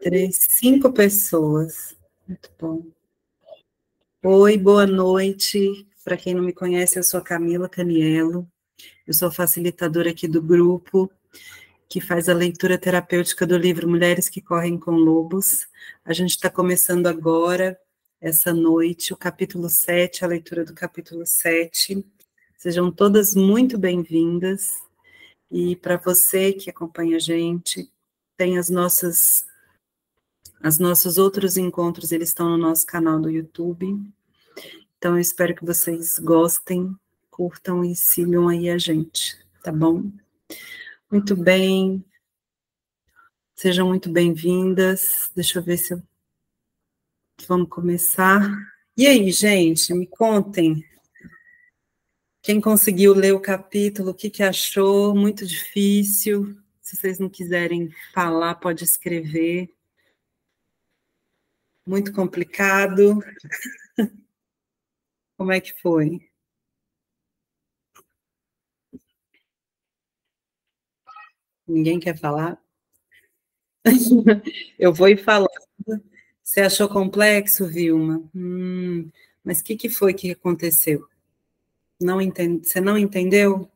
Três, cinco pessoas. Muito bom. Oi, boa noite. Para quem não me conhece, eu sou a Camila Caniello. Eu sou facilitadora aqui do grupo, que faz a leitura terapêutica do livro Mulheres que Correm com Lobos. A gente está começando agora, essa noite, o capítulo 7, a leitura do capítulo 7. Sejam todas muito bem-vindas. E para você que acompanha a gente, tem os nossos outros encontros, eles estão no nosso canal do YouTube. Então, eu espero que vocês gostem, curtam e sigam aí a gente, tá bom? Muito bem. Sejam muito bem-vindas. Deixa eu ver se eu... Vamos começar. E aí, gente, me contem. Quem conseguiu ler o capítulo, o que que achou? Muito difícil. Se vocês não quiserem falar, pode escrever. Muito complicado. Como é que foi? Ninguém quer falar? Eu vou ir falando. Você achou complexo, Vilma? Mas o que foi que aconteceu? Não entende... Você não entendeu?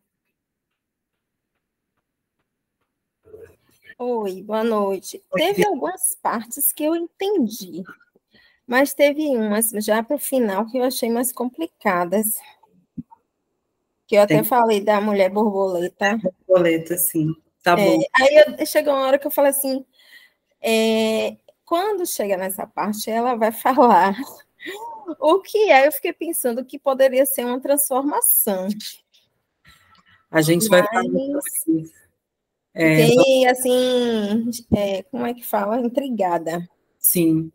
Oi, boa noite. Teve algumas partes que eu entendi, mas teve umas já para o final que eu achei mais complicadas. Que eu até falei da mulher borboleta. Borboleta, sim. Tá bom. Aí chegou uma hora que eu falei assim, quando chega nessa parte, ela vai falar o que é. Eu fiquei pensando que poderia ser uma transformação. A gente vai falar sobre isso. Fiquei, assim, como é que fala? Intrigada. Sim.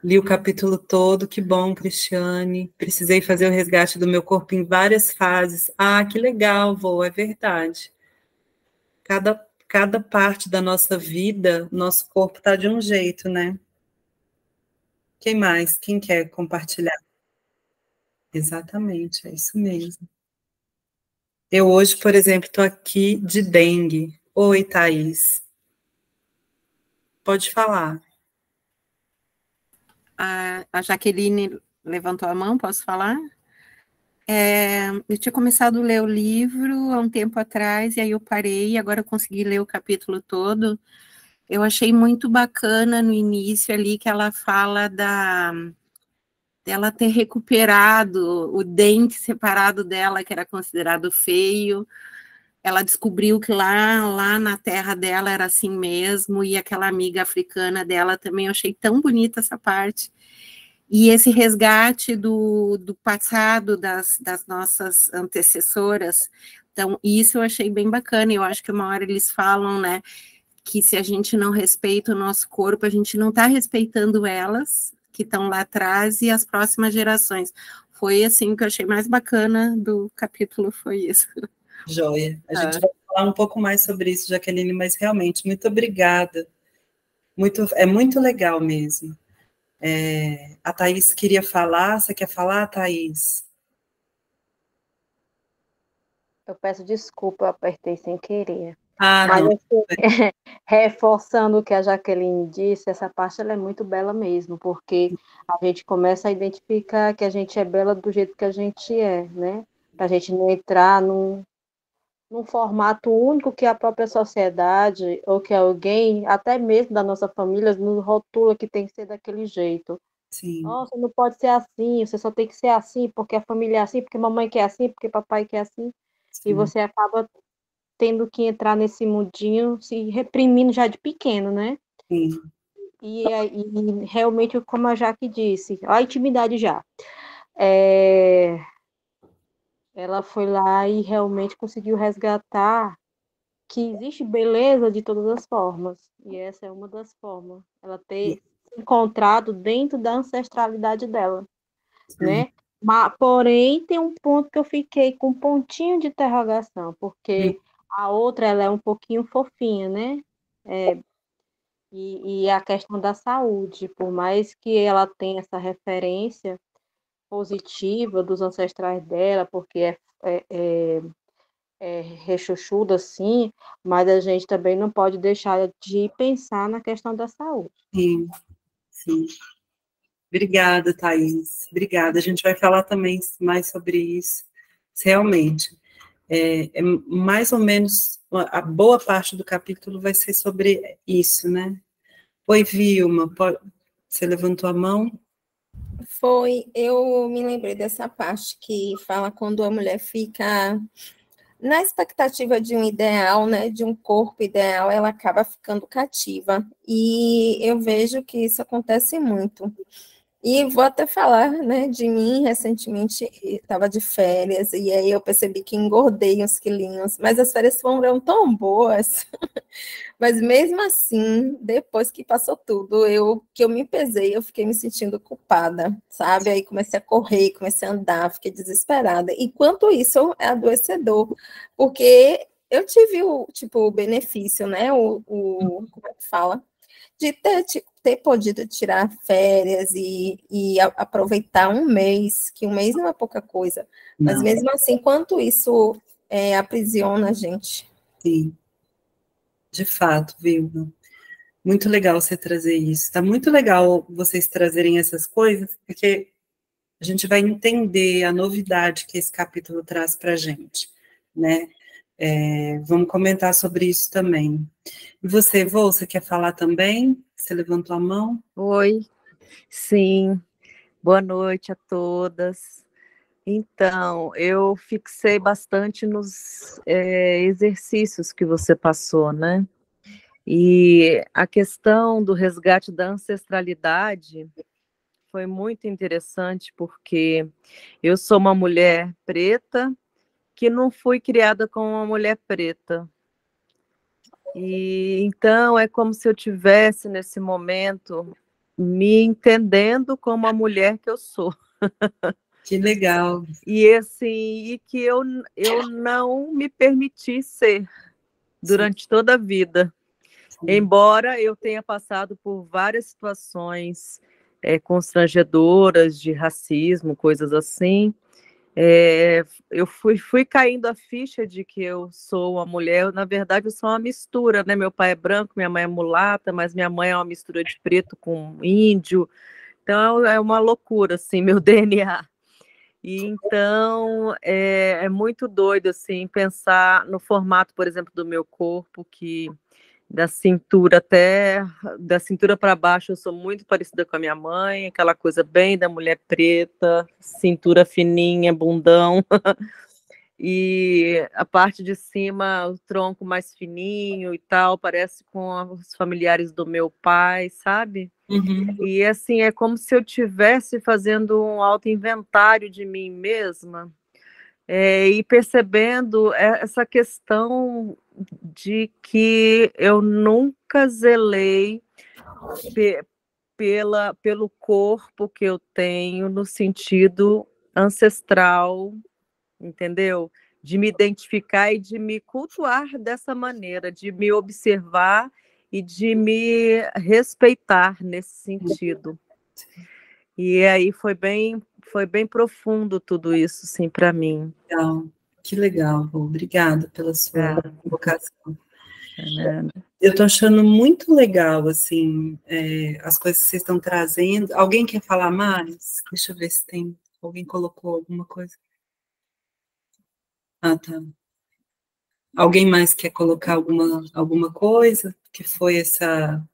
Li o capítulo todo, que bom, Cristiane. Precisei fazer o resgate do meu corpo em várias fases. Ah, que legal, vô, é verdade. Cada parte da nossa vida, nosso corpo está de um jeito, né? Quem mais? Quem quer compartilhar? Exatamente, é isso mesmo. Eu hoje, por exemplo, estou aqui de dengue. Oi, Thaís. Pode falar. A Jaqueline levantou a mão, posso falar? Eu tinha começado a ler o livro há um tempo atrás, e aí eu parei, agora eu consegui ler o capítulo todo. Eu achei muito bacana no início ali que ela fala dela ter recuperado o dente separado dela, que era considerado feio. Ela descobriu que lá na terra dela era assim mesmo, e aquela amiga africana dela também, eu achei tão bonita essa parte. E esse resgate do passado das nossas antecessoras, então isso eu achei bem bacana. Eu acho que uma hora eles falam, né, que se a gente não respeita o nosso corpo, a gente não está respeitando elas, que estão lá atrás, e as próximas gerações. Foi assim que eu achei mais bacana do capítulo, foi isso. Joia. A gente vai falar um pouco mais sobre isso, Jaqueline, mas realmente, muito obrigada. É muito legal mesmo. A Thaís queria falar. Você quer falar, Thaís? Eu peço desculpa, eu apertei sem querer. Mas, não. Assim, reforçando o que a Jaqueline disse, essa parte ela é muito bela mesmo, porque a gente começa a identificar que a gente é bela do jeito que a gente é, né? Para a gente não entrar num formato único que a própria sociedade ou que alguém, até mesmo da nossa família, nos rotula que tem que ser daquele jeito. Sim. Nossa, não pode ser assim, você só tem que ser assim, porque a família é assim, porque mamãe quer assim, porque papai quer assim. Sim. E você acaba tendo que entrar nesse mundinho, se reprimindo já de pequeno, né? Sim. E realmente, como a Jaque disse, a intimidade já. Ela foi lá e realmente conseguiu resgatar que existe beleza de todas as formas. E essa é uma das formas. Ela ter se encontrado dentro da ancestralidade dela, né? Mas, porém, tem um ponto que eu fiquei com um pontinho de interrogação, porque a outra ela é um pouquinho fofinha, né? E a questão da saúde, por mais que ela tenha essa referência positiva dos ancestrais dela, porque rechuchudo assim, mas a gente também não pode deixar de pensar na questão da saúde. Sim, sim. Obrigada, Thaís. Obrigada. A gente vai falar também mais sobre isso. Realmente, é mais ou menos, a boa parte do capítulo vai ser sobre isso, né? Oi, Vilma, você levantou a mão? Foi, eu me lembrei dessa parte que fala quando a mulher fica na expectativa de um ideal, né, de um corpo ideal, ela acaba ficando cativa. E eu vejo que isso acontece muito. E vou até falar, né, de mim, recentemente estava de férias, e aí eu percebi que engordei uns quilinhos, mas as férias foram tão boas, mas mesmo assim, depois que passou tudo, que eu me pesei, eu fiquei me sentindo culpada, sabe? Aí comecei a correr, comecei a andar, fiquei desesperada. Enquanto isso, é adoecedor, porque eu tive o benefício, né? Como é que fala? De ter podido tirar férias e aproveitar um mês, que um mês não é pouca coisa, mas Não. mesmo assim, quanto isso aprisiona a gente. Sim, de fato, Vilma. Muito legal você trazer isso. Está muito legal vocês trazerem essas coisas, porque a gente vai entender a novidade que esse capítulo traz para a gente, né? Vamos comentar sobre isso também. E você, Vô, você quer falar também? Você levantou a mão? Oi, sim, boa noite a todas. Então, eu fixei bastante nos exercícios que você passou, né? E a questão do resgate da ancestralidade foi muito interessante, porque eu sou uma mulher preta que não fui criada como uma mulher preta. E então é como se eu tivesse nesse momento me entendendo como a mulher que eu sou. Que legal. E assim, e que eu não me permiti ser durante toda a vida. Embora eu tenha passado por várias situações constrangedoras de racismo, coisas assim, eu fui caindo a ficha de que eu sou uma mulher. Na verdade, eu sou uma mistura, né? Meu pai é branco, minha mãe é mulata, mas minha mãe é uma mistura de preto com índio. Então, é uma loucura, assim, meu DNA. E então, é muito doido, assim, pensar no formato, por exemplo, do meu corpo, que da cintura para baixo eu sou muito parecida com a minha mãe, aquela coisa bem da mulher preta, cintura fininha, bundão, e a parte de cima, o tronco mais fininho e tal, parece com os familiares do meu pai, sabe? Uhum. E assim, é como se eu estivesse fazendo um auto-inventário de mim mesma, e percebendo essa questão de que eu nunca zelei pelo corpo que eu tenho no sentido ancestral, entendeu? De me identificar e de me cultuar dessa maneira, de me observar e de me respeitar nesse sentido. E aí foi bem profundo tudo isso, sim, para mim. Legal. Que legal, Vô. Obrigada pela sua vocação. É. Eu estou achando muito legal, assim, as coisas que vocês estão trazendo. Alguém quer falar mais? Deixa eu ver se tem. Alguém colocou alguma coisa. Ah, tá. Alguém mais quer colocar alguma coisa? Que foi essa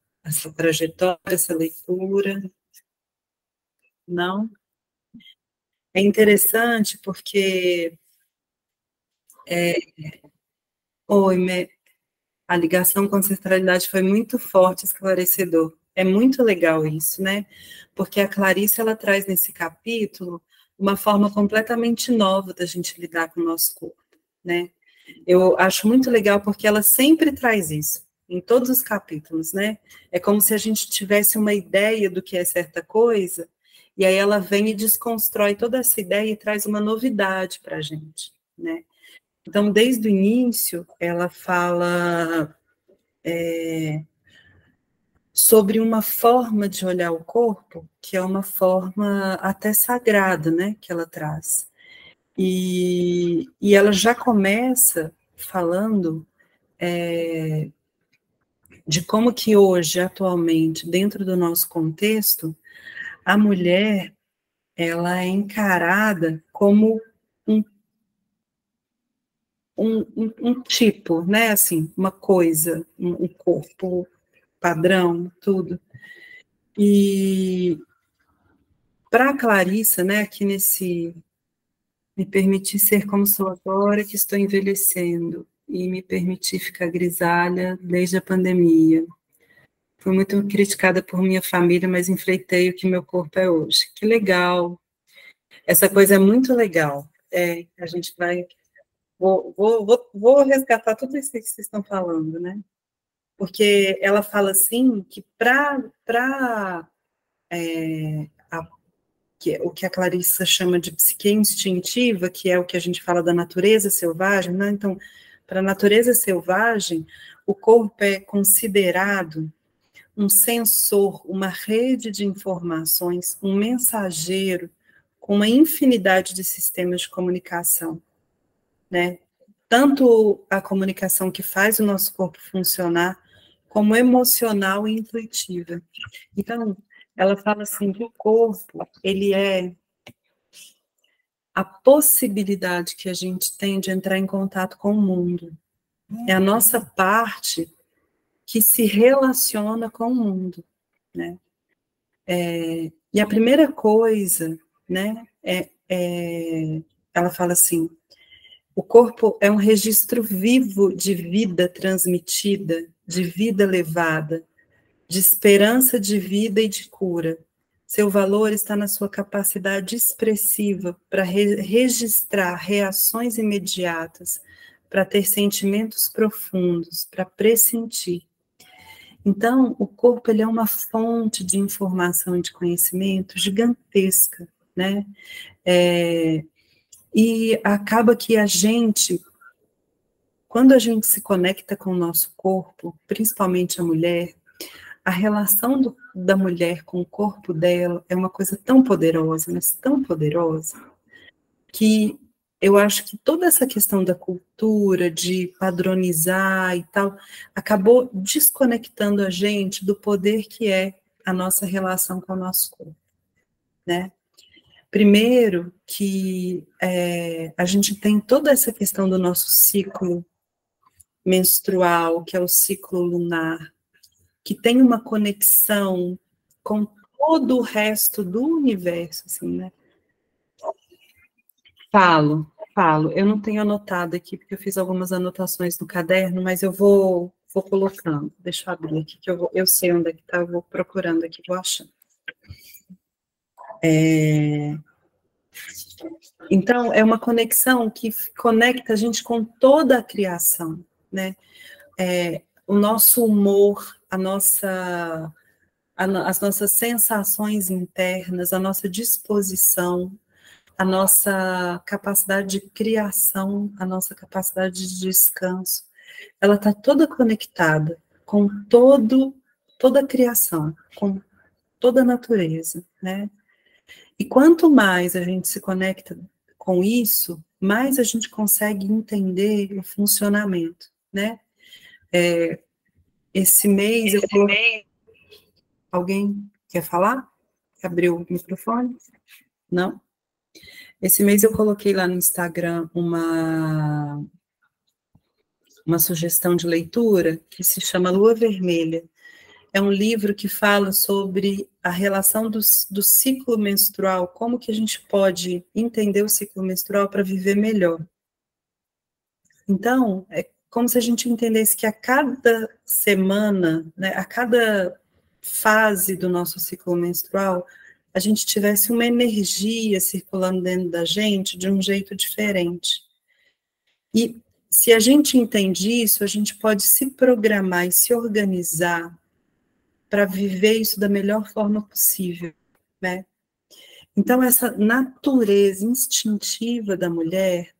trajetória, essa leitura? Não? É interessante porque a ligação com a ancestralidade foi muito forte, esclarecedor. É muito legal isso, né? Porque a Clarice, ela traz nesse capítulo uma forma completamente nova da gente lidar com o nosso corpo, né? Eu acho muito legal porque ela sempre traz isso, em todos os capítulos, né? É como se a gente tivesse uma ideia do que é certa coisa, e aí ela vem e desconstrói toda essa ideia e traz uma novidade para a gente, né? Então, desde o início, ela fala sobre uma forma de olhar o corpo, que é uma forma até sagrada, né, que ela traz. E ela já começa falando de como que hoje, atualmente, dentro do nosso contexto, a mulher, ela é encarada como um tipo, né, assim, uma coisa, um corpo padrão, tudo. E para a Clarissa, né, aqui nesse me permitir ser como sou agora que estou envelhecendo e me permitir ficar grisalha desde a pandemia. Fui muito criticada por minha família, mas enfrentei o que meu corpo é hoje. Que legal. Essa coisa é muito legal. A gente vai... Vou resgatar tudo isso que vocês estão falando, né? Porque ela fala assim que o que a Clarissa chama de psique instintiva, que é o que a gente fala da natureza selvagem, né? Então, para a natureza selvagem, o corpo é considerado um sensor, uma rede de informações, um mensageiro com uma infinidade de sistemas de comunicação, né? Tanto a comunicação que faz o nosso corpo funcionar, como emocional e intuitiva. Então, ela fala assim que o corpo, ele é a possibilidade que a gente tem de entrar em contato com o mundo. É a nossa parte que se relaciona com o mundo, né? E a primeira coisa, né, ela fala assim, o corpo é um registro vivo de vida transmitida, de vida levada, de esperança de vida e de cura. Seu valor está na sua capacidade expressiva para registrar reações imediatas, para ter sentimentos profundos, para pressentir. Então, o corpo ele é uma fonte de informação e de conhecimento gigantesca, né? E acaba que a gente, quando a gente se conecta com o nosso corpo, principalmente a mulher, a relação da mulher com o corpo dela é uma coisa tão poderosa, mas tão poderosa, que eu acho que toda essa questão da cultura, de padronizar e tal, acabou desconectando a gente do poder que é a nossa relação com o nosso corpo, né? Primeiro, que a gente tem toda essa questão do nosso ciclo menstrual, que é o ciclo lunar, que tem uma conexão com todo o resto do universo, assim, né? Falo. Eu não tenho anotado aqui, porque eu fiz algumas anotações no caderno, mas eu vou colocando. Deixa eu abrir aqui, que eu sei onde é que está, eu vou procurando aqui, vou achando. Então, é uma conexão que conecta a gente com toda a criação, né? O nosso humor, as nossas sensações internas, a nossa disposição, a nossa capacidade de criação, a nossa capacidade de descanso, ela está toda conectada com toda a criação, com toda a natureza, né? E quanto mais a gente se conecta com isso, mais a gente consegue entender o funcionamento, né? Esse mês eu coloquei... Alguém quer falar? Abriu o microfone? Não? Esse mês eu coloquei lá no Instagram uma sugestão de leitura que se chama Lua Vermelha. É um livro que fala sobre a relação do ciclo menstrual, como que a gente pode entender o ciclo menstrual para viver melhor. Então, é como se a gente entendesse que a cada semana, né, a cada fase do nosso ciclo menstrual, a gente tivesse uma energia circulando dentro da gente de um jeito diferente. E se a gente entende isso, a gente pode se programar e se organizar para viver isso da melhor forma possível, né? Então, essa natureza instintiva da mulher,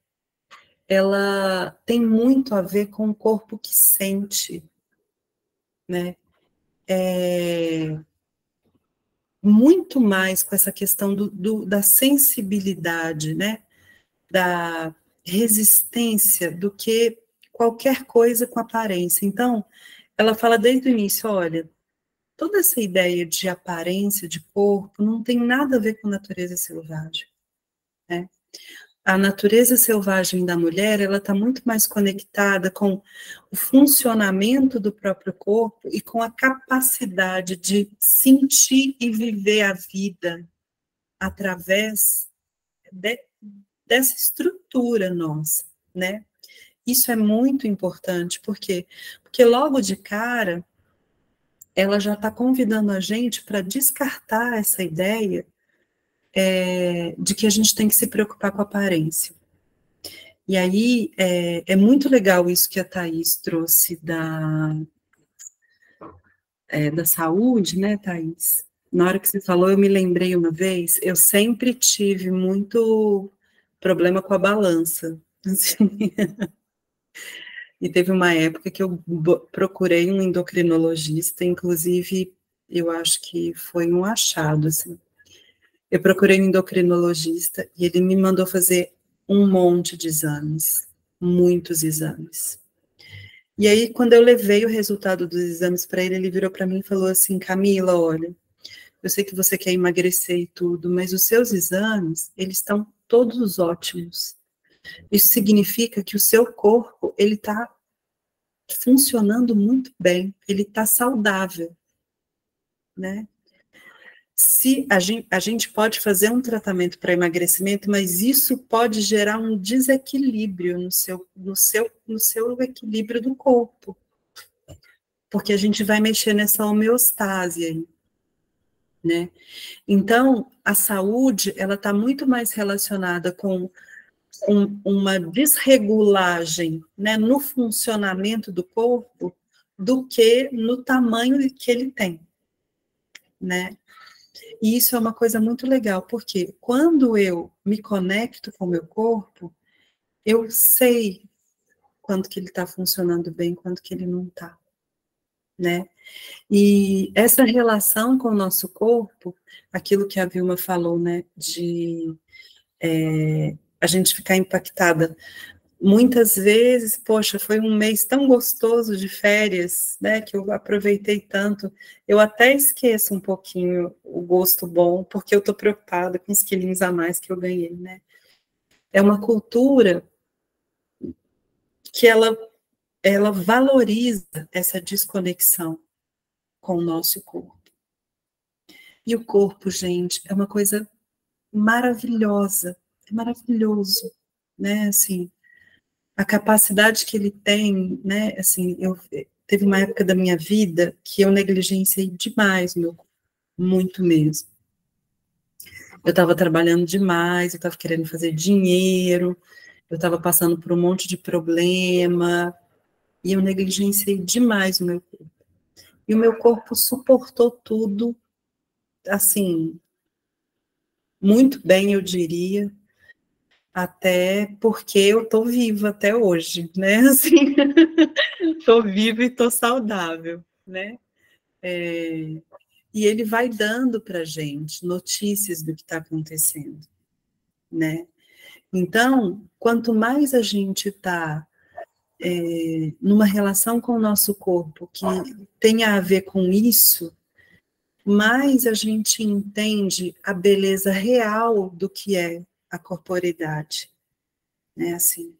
ela tem muito a ver com o corpo que sente, né? Muito mais com essa questão da sensibilidade, né? Da resistência do que qualquer coisa com aparência. Então, ela fala desde o início, olha, toda essa ideia de aparência, de corpo, não tem nada a ver com natureza selvagem, né? A natureza selvagem da mulher, ela está muito mais conectada com o funcionamento do próprio corpo e com a capacidade de sentir e viver a vida através dessa estrutura nossa, né? Isso é muito importante, por quê? Porque logo de cara, ela já está convidando a gente para descartar essa ideia de que a gente tem que se preocupar com a aparência. E aí, é muito legal isso que a Thaís trouxe da saúde, né, Thaís? Na hora que você falou, eu me lembrei uma vez, eu sempre tive muito problema com a balança. Assim. E teve uma época que eu procurei um endocrinologista, inclusive, eu acho que foi um achado, assim. Eu procurei um endocrinologista e ele me mandou fazer um monte de exames, muitos exames. E aí, quando eu levei o resultado dos exames para ele, ele virou para mim e falou assim, Camila, olha, eu sei que você quer emagrecer e tudo, mas os seus exames, eles estão todos ótimos. Isso significa que o seu corpo, ele está funcionando muito bem, ele está saudável, né? Se a gente pode fazer um tratamento para emagrecimento, mas isso pode gerar um desequilíbrio no seu equilíbrio do corpo, porque a gente vai mexer nessa homeostase aí, né? Então, a saúde, ela está muito mais relacionada com uma desregulagem, né, no funcionamento do corpo do que no tamanho que ele tem, né? E isso é uma coisa muito legal, porque quando eu me conecto com o meu corpo, eu sei quando que ele está funcionando bem, quando que ele não está, né? E essa relação com o nosso corpo, aquilo que a Vilma falou, né, de a gente ficar impactada. Muitas vezes, poxa, foi um mês tão gostoso de férias, né, que eu aproveitei tanto, eu até esqueço um pouquinho o gosto bom, porque eu estou preocupada com os quilinhos a mais que eu ganhei, né. É uma cultura que ela valoriza essa desconexão com o nosso corpo. E o corpo, gente, é uma coisa maravilhosa, é maravilhoso, né, assim, a capacidade que ele tem, né, assim, teve uma época da minha vida que eu negligenciei demais o meu corpo, muito mesmo. Eu estava trabalhando demais, eu estava querendo fazer dinheiro, eu estava passando por um monte de problema, e eu negligenciei demais o meu corpo. E o meu corpo suportou tudo, assim, muito bem, eu diria, até porque eu estou viva até hoje, né, assim, estou viva e estou saudável, né, e ele vai dando para a gente notícias do que está acontecendo, né, então, quanto mais a gente está numa relação com o nosso corpo que tenha a ver com isso, mais a gente entende a beleza real do que é a corporeidade, né, assim,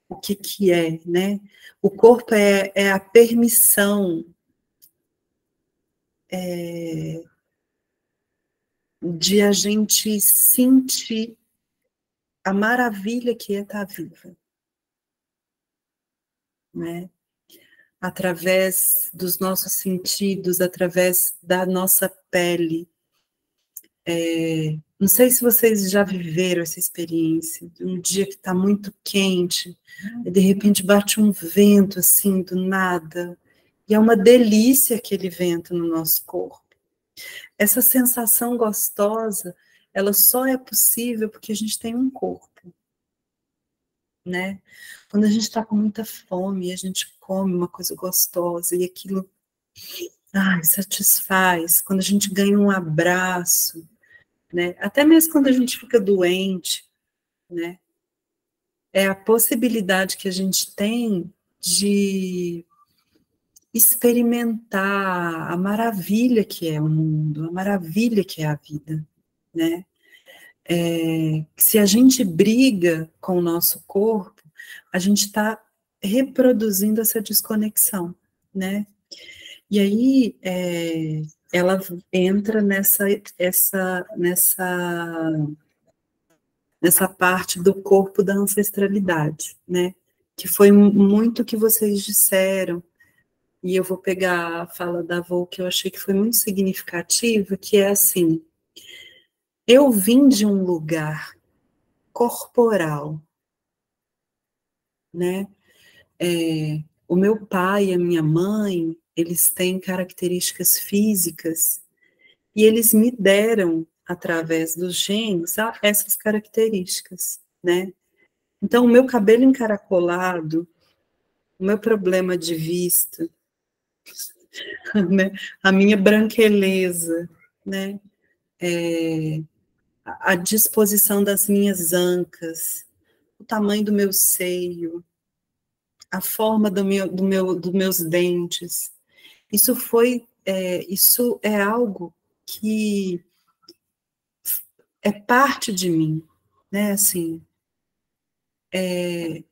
o que é, né, o corpo é a permissão de a gente sentir a maravilha que é estar viva, né, através dos nossos sentidos, através da nossa pele. Não sei se vocês já viveram essa experiência, de um dia que está muito quente, e de repente bate um vento assim, do nada, e é uma delícia aquele vento no nosso corpo. Essa sensação gostosa, ela só é possível porque a gente tem um corpo, né? Quando a gente está com muita fome, a gente come uma coisa gostosa, e aquilo, satisfaz. Quando a gente ganha um abraço, né? Até mesmo quando a gente fica doente, né? é a possibilidade que a gente tem de experimentar a maravilha que é o mundo, a maravilha que é a vida, né? Se a gente briga com o nosso corpo, a gente está reproduzindo essa desconexão, né? E aí ela entra nessa parte do corpo da ancestralidade, né? Que foi muito que vocês disseram, e eu vou pegar a fala da avó, que eu achei que foi muito significativa, que é assim: eu vim de um lugar corporal, né? O meu pai e a minha mãe, eles têm características físicas, e eles me deram, através dos genes, essas características, né? Então, o meu cabelo encaracolado, o meu problema de vista, né? A minha branqueleza, né? A disposição das minhas ancas, o tamanho do meu seio, a forma dos meus dentes. Isso é algo que é parte de mim, né? Assim,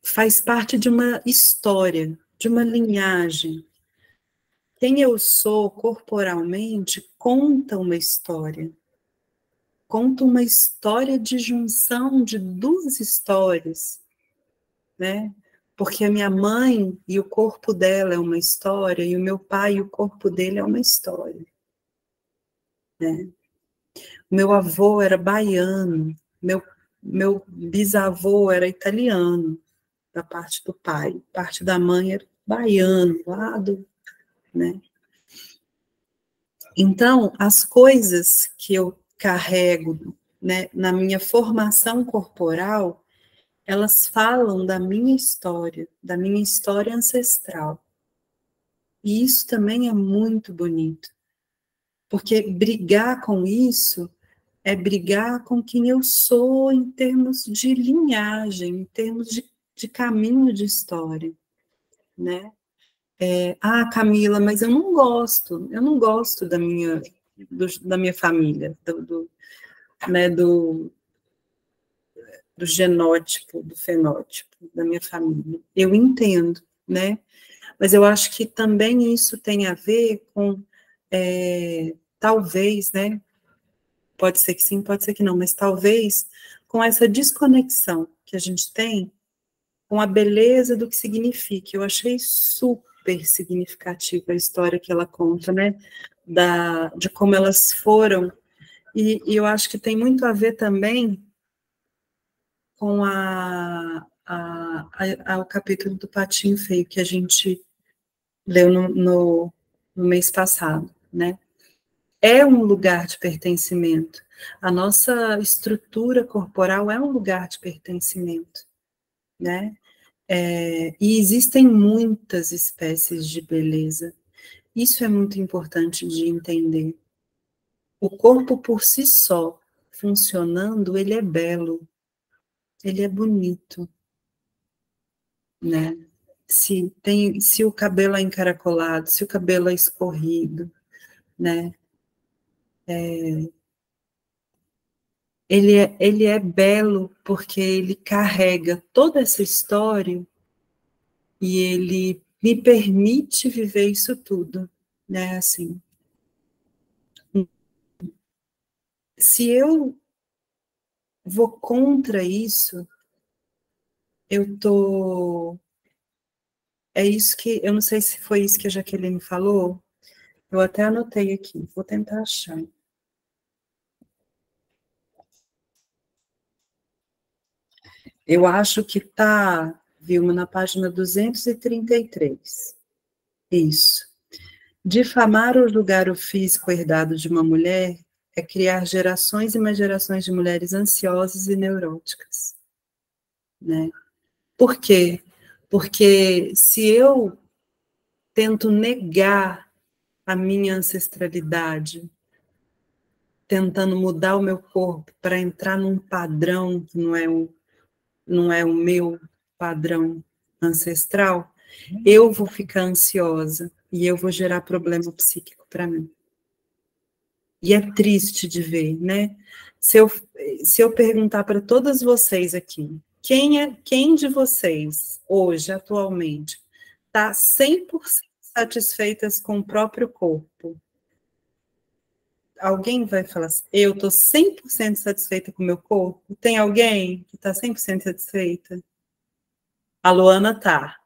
faz parte de uma história, de uma linhagem. Quem eu sou corporalmente conta uma história. Conta uma história de junção de duas histórias, né? Porque a minha mãe e o corpo dela é uma história, e o meu pai e o corpo dele é uma história, né? Meu avô era baiano, meu bisavô era italiano, da parte do pai, parte da mãe era baiano, né? Então, as coisas que eu carrego, né, na minha formação corporal, elas falam da minha história ancestral. E isso também é muito bonito, porque brigar com isso é brigar com quem eu sou em termos de linhagem, em termos de caminho de história, né? Camila, mas eu não gosto da minha família, né, do genótipo, do fenótipo da minha família. Eu entendo, né? Mas eu acho que também isso tem a ver com, talvez, né? Pode ser que sim, pode ser que não, mas talvez com essa desconexão que a gente tem com a beleza do que significa. Eu achei super significativa a história que ela conta, né? De como elas foram, e eu acho que tem muito a ver também com o capítulo do Patinho Feio, que a gente leu no mês passado, né? É um lugar de pertencimento. A nossa estrutura corporal é um lugar de pertencimento, né? E existem muitas espécies de beleza. Isso é muito importante de entender. O corpo por si só, funcionando, ele é belo, ele é bonito, né? Se o cabelo é encaracolado, se o cabelo é escorrido, né? Ele é belo porque ele carrega toda essa história e ele me permite viver isso tudo, né? Assim, se eu vou contra isso, eu tô... É isso que... Eu não sei se foi isso que a Jaqueline falou, eu até anotei aqui, vou tentar achar. Eu acho que está, Vilma, na página 233. Isso. Difamar ou julgar o físico herdado de uma mulher é criar gerações e mais gerações de mulheres ansiosas e neuróticas, né? Por quê? Porque se eu tento negar a minha ancestralidade, tentando mudar o meu corpo para entrar num padrão que não é não é o meu padrão ancestral, eu vou ficar ansiosa e eu vou gerar problema psíquico para mim. E é triste de ver, né? Se eu perguntar para todas vocês aqui, quem de vocês, hoje, atualmente, está 100% satisfeitas com o próprio corpo? Alguém vai falar assim, eu estou 100% satisfeita com o meu corpo? Tem alguém que está 100% satisfeita? A Luana tá.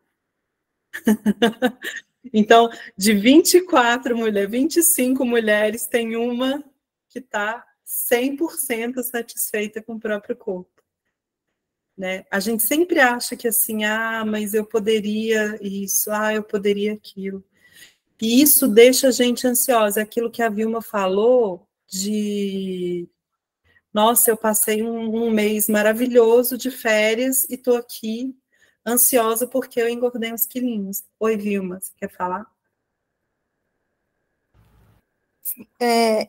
Então, de 24 mulheres, 25 mulheres, tem uma que está 100% satisfeita com o próprio corpo. Né? A gente sempre acha que assim, mas eu poderia isso, eu poderia aquilo. E isso deixa a gente ansiosa. Aquilo que a Vilma falou de... Nossa, eu passei um mês maravilhoso de férias e estou aqui ansiosa porque eu engordei uns quilinhos. Oi, Vilma, você quer falar?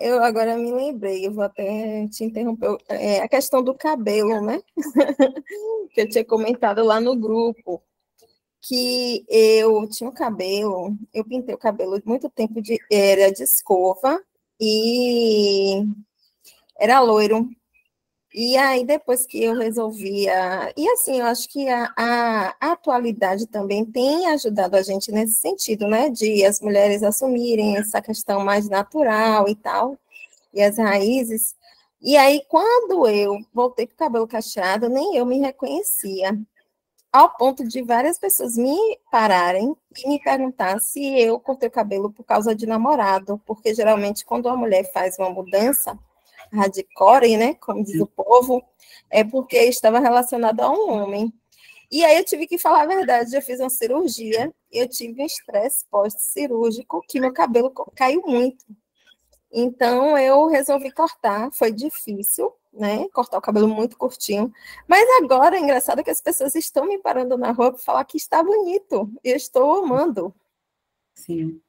Eu agora me lembrei, eu vou até te interromper, a questão do cabelo, né? Que eu tinha comentado lá no grupo, que eu tinha um cabelo, eu pintei o cabelo muito tempo, era de escova, e era loiro. E aí, depois que eu resolvia... E assim, eu acho que a atualidade também tem ajudado a gente nesse sentido, né? De as mulheres assumirem essa questão mais natural e tal, e as raízes. E aí, quando eu voltei com o cabelo cacheado, nem eu me reconhecia. Ao ponto de várias pessoas me pararem e me perguntar se eu cortei o cabelo por causa de namorado, porque geralmente quando uma mulher faz uma mudança hardcore, né, como diz o povo, é porque estava relacionado a um homem. E aí eu tive que falar a verdade, eu fiz uma cirurgia, eu tive um estresse pós-cirúrgico, que meu cabelo caiu muito. Então eu resolvi cortar, foi difícil, né, cortar o cabelo muito curtinho, mas agora é engraçado que as pessoas estão me parando na rua para falar que está bonito, eu estou amando. Sim,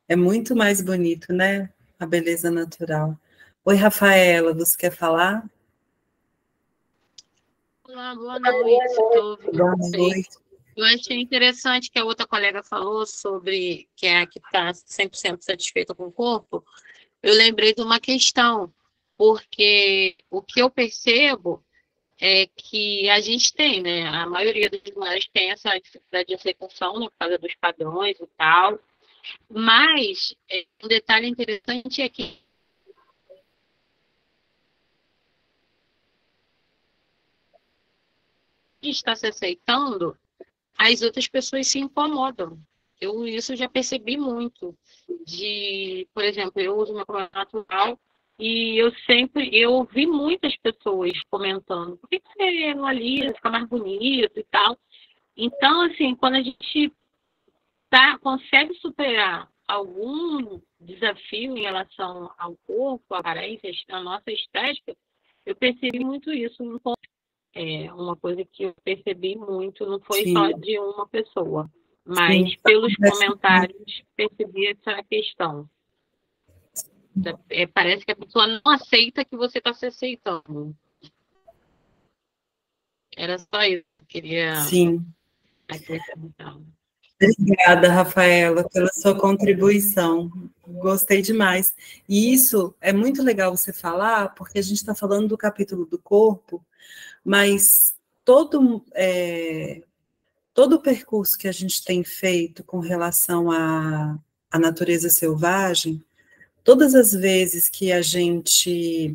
é muito mais bonito, né, a beleza natural. Oi, Rafaela, você quer falar? Olá, boa noite. Estou ouvindo Boa vocês. noite. Eu achei interessante que a outra colega falou sobre que é a que está 100% satisfeita com o corpo. Eu lembrei de uma questão, porque o que eu percebo é que a gente tem, né? A maioria das mulheres tem essa dificuldade de aceitação, né, por causa dos padrões e tal. Mas um detalhe interessante é que está se aceitando, as outras pessoas se incomodam. Isso eu já percebi muito. Por exemplo, eu uso meu cabelo natural e eu ouvi muitas pessoas comentando: por que você não alisa, fica mais bonito e tal? Então, assim, quando a gente consegue superar algum desafio em relação ao corpo, à aparência, à nossa estética, eu percebi muito isso. É uma coisa que eu percebi muito, não foi Sim. só de uma pessoa, mas Sim. pelos comentários percebi essa questão. Parece que a pessoa não aceita que você está se aceitando. Era só isso que eu queria acrescentar. Obrigada, Rafaela, pela sua contribuição. Gostei demais. E isso é muito legal você falar, porque a gente está falando do capítulo do corpo, mas todo o percurso que a gente tem feito com relação à natureza selvagem, todas as vezes que a gente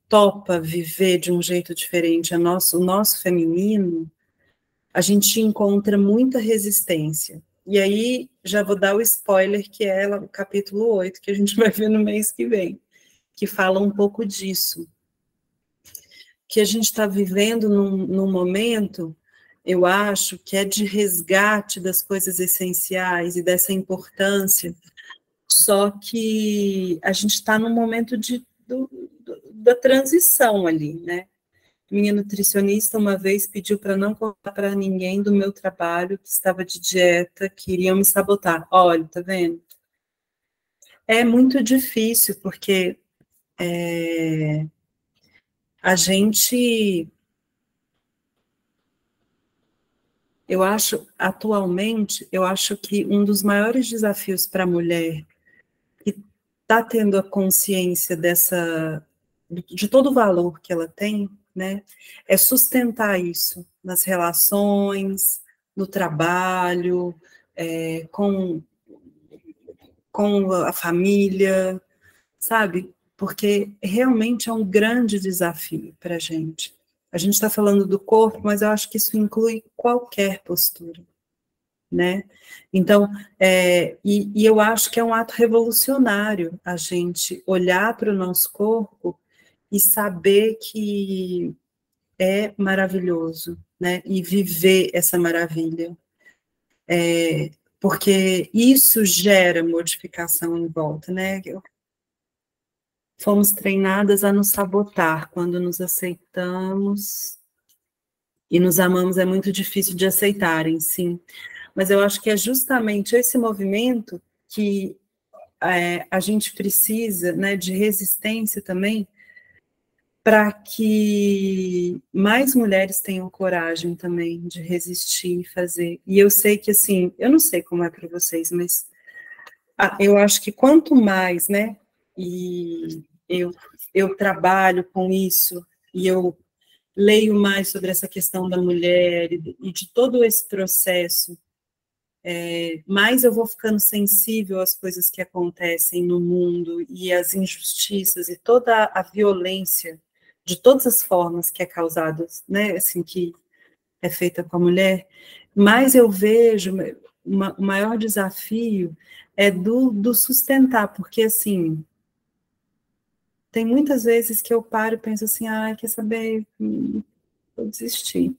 topa viver de um jeito diferente o nosso feminino, a gente encontra muita resistência. E aí, já vou dar o spoiler, que é o capítulo 8, que a gente vai ver no mês que vem, que fala um pouco disso. Que a gente está vivendo num momento, eu acho, que é de resgate das coisas essenciais e dessa importância, só que a gente está num momento da transição ali, né? Minha nutricionista uma vez pediu para não contar para ninguém do meu trabalho, que estava de dieta, que iriam me sabotar. Olha, tá vendo? É muito difícil, porque a gente Eu acho, atualmente, eu acho que um dos maiores desafios para a mulher que está tendo a consciência de todo o valor que ela tem, né, é sustentar isso nas relações, no trabalho, com a família, sabe? Porque realmente é um grande desafio para a gente. A gente está falando do corpo, mas eu acho que isso inclui qualquer postura, né? Então, e eu acho que é um ato revolucionário a gente olhar para o nosso corpo e saber que é maravilhoso, né? E viver essa maravilha. Porque isso gera modificação em volta, né? Fomos treinadas a nos sabotar quando nos aceitamos e nos amamos, é muito difícil de aceitarem, sim. Mas eu acho que é justamente esse movimento que a gente precisa, né, de resistência também, para que mais mulheres tenham coragem também de resistir e fazer. E eu sei que, assim, eu não sei como é para vocês, mas eu acho que quanto mais, né, e eu trabalho com isso, e eu leio mais sobre essa questão da mulher e de todo esse processo, mais eu vou ficando sensível às coisas que acontecem no mundo e às injustiças e toda a violência de todas as formas que é causada, né, assim, que é feita com a mulher, mais eu vejo o maior desafio é do sustentar, porque, assim, tem muitas vezes que eu paro e penso assim, quer saber, vou desistir,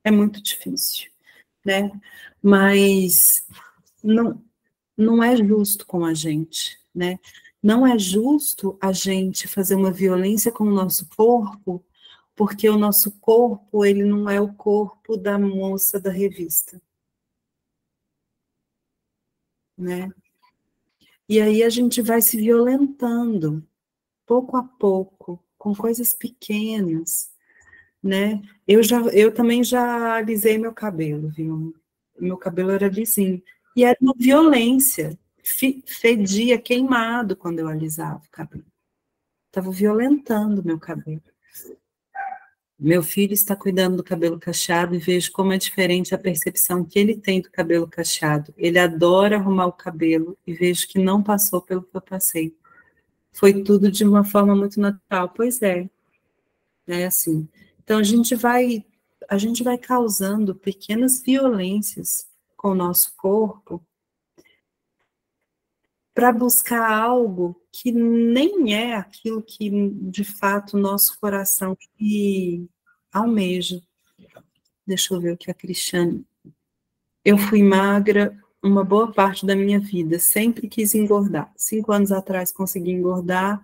é muito difícil, né, mas não é justo com a gente, né, não é justo a gente fazer uma violência com o nosso corpo, porque o nosso corpo, ele não é o corpo da moça da revista, né, e aí a gente vai se violentando, pouco a pouco, com coisas pequenas, né? Eu também já alisei meu cabelo, viu? Meu cabelo era lisinho. E era uma violência. Fedia queimado quando eu alisava o cabelo. Estava violentando meu cabelo. Meu filho está cuidando do cabelo cacheado e vejo como é diferente a percepção que ele tem do cabelo cacheado. Ele adora arrumar o cabelo e vejo que não passou pelo que eu passei. Foi tudo de uma forma muito natural. Pois é assim. Então, a gente vai causando pequenas violências com o nosso corpo para buscar algo que nem é aquilo que, de fato, o nosso coração que almeja. Deixa eu ver o que a Cristiane... Eu fui magra uma boa parte da minha vida, sempre quis engordar. 5 anos atrás consegui engordar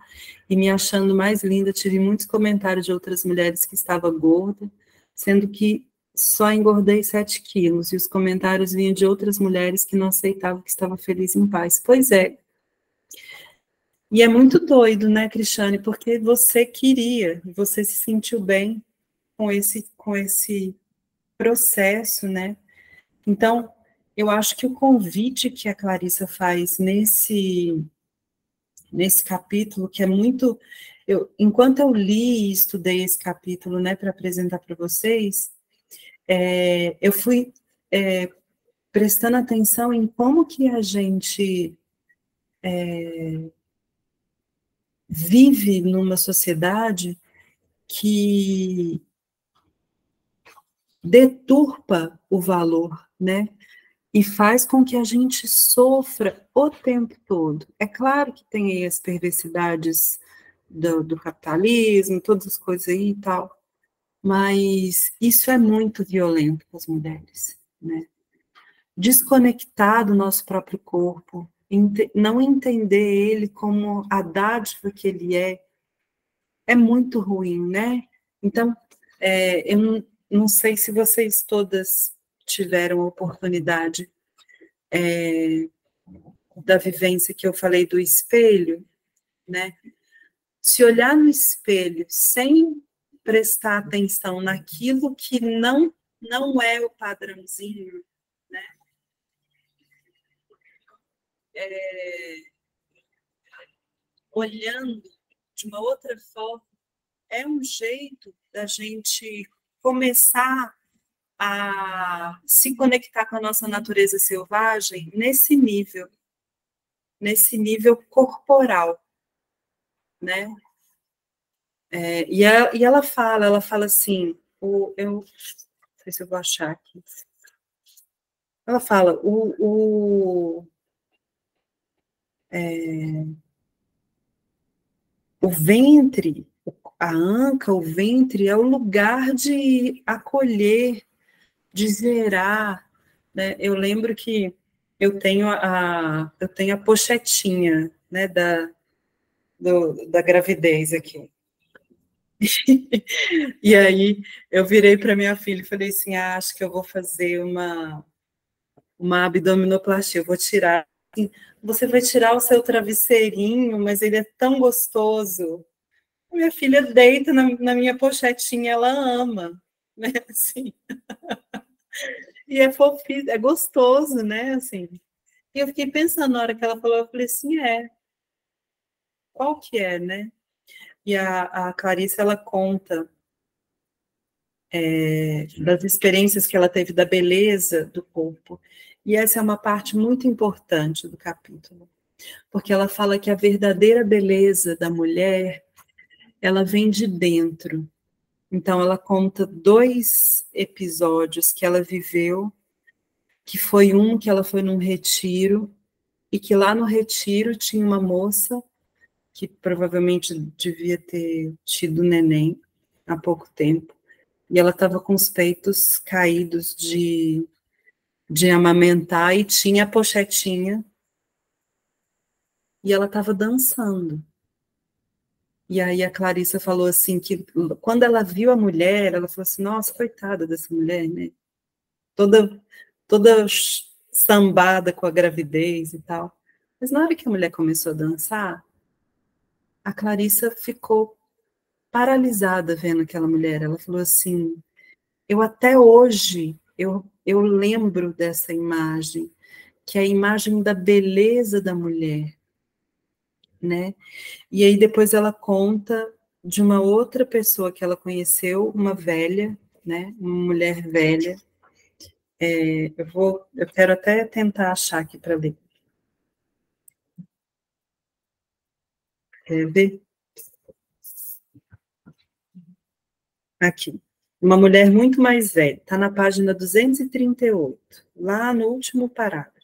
e me achando mais linda, tive muitos comentários de outras mulheres que estava gorda, sendo que só engordei 7 quilos, e os comentários vinham de outras mulheres que não aceitavam que estava feliz em paz. Pois é. E é muito doido, né, Cristiane, porque você queria, você se sentiu bem com esse processo, né? Então, eu acho que o convite que a Clarissa faz nesse capítulo, que é muito... enquanto eu li e estudei esse capítulo, né, para apresentar para vocês, eu fui prestando atenção em como que a gente vive numa sociedade que deturpa o valor, né? E faz com que a gente sofra o tempo todo. É claro que tem aí as perversidades do capitalismo, todas as coisas aí e tal, mas isso é muito violento com as mulheres, né? Desconectar do nosso próprio corpo, não entender ele como a dádiva que ele é muito ruim, né? Então, eu não sei se vocês todas tiveram a oportunidade da vivência que eu falei do espelho, né? Se olhar no espelho sem prestar atenção naquilo que não não é o padrãozinho, né? Olhando de uma outra forma, é um jeito da gente começar a se conectar com a nossa natureza selvagem nesse nível corporal, né? E ela fala assim, não sei se eu vou achar aqui. Ela fala, o ventre, a anca, o ventre é o lugar de acolher, de zerar, né? Eu lembro que eu tenho a pochetinha, né, da gravidez aqui. E aí eu virei para minha filha e falei assim, acho que eu vou fazer uma abdominoplastia, eu vou tirar. Você vai tirar o seu travesseirinho, mas ele é tão gostoso. Minha filha deita na minha pochetinha, ela ama, né, assim. E é fofinho, é gostoso, né, assim. E eu fiquei pensando, na hora que ela falou, eu falei assim, qual que é, né? E a Clarice, ela conta das experiências que ela teve da beleza do corpo. E essa é uma parte muito importante do capítulo, porque ela fala que a verdadeira beleza da mulher, ela vem de dentro. Então, ela conta 2 episódios que ela viveu, que foi um que ela foi num retiro, e que lá no retiro tinha uma moça que provavelmente devia ter tido neném há pouco tempo, e ela estava com os peitos caídos de amamentar, e tinha a pochetinha, e ela estava dançando. E aí a Clarissa falou assim, que quando ela viu a mulher, ela falou assim, nossa, coitada dessa mulher, né? Toda sambada com a gravidez e tal. Mas na hora que a mulher começou a dançar, a Clarissa ficou paralisada vendo aquela mulher. Ela falou assim, eu até hoje, eu lembro dessa imagem, que é a imagem da beleza da mulher, né? E aí depois ela conta de uma outra pessoa que ela conheceu, uma velha, né? Uma mulher velha. Eu quero até tentar achar aqui para ler. Quer ver? Aqui. Uma mulher muito mais velha, está na página 238, lá no último parágrafo.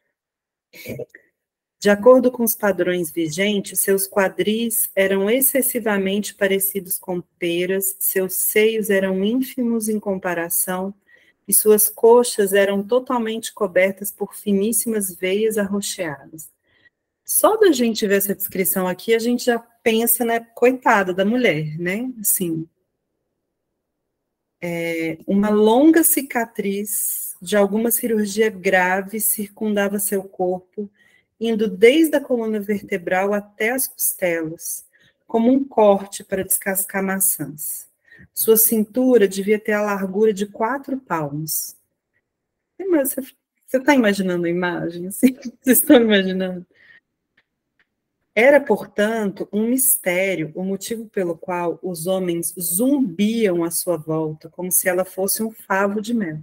De acordo com os padrões vigentes, seus quadris eram excessivamente parecidos com peras, seus seios eram ínfimos em comparação, e suas coxas eram totalmente cobertas por finíssimas veias arroxeadas. Só da gente ver essa descrição aqui, a gente já pensa, né, coitada da mulher, né, assim, uma longa cicatriz de alguma cirurgia grave circundava seu corpo, indo desde a coluna vertebral até as costelas, como um corte para descascar maçãs. Sua cintura devia ter a largura de 4 palmos. Mas você está imaginando a imagem? Assim? Vocês estão imaginando? Era, portanto, um mistério o motivo pelo qual os homens zumbiam à sua volta, como se ela fosse um favo de mel.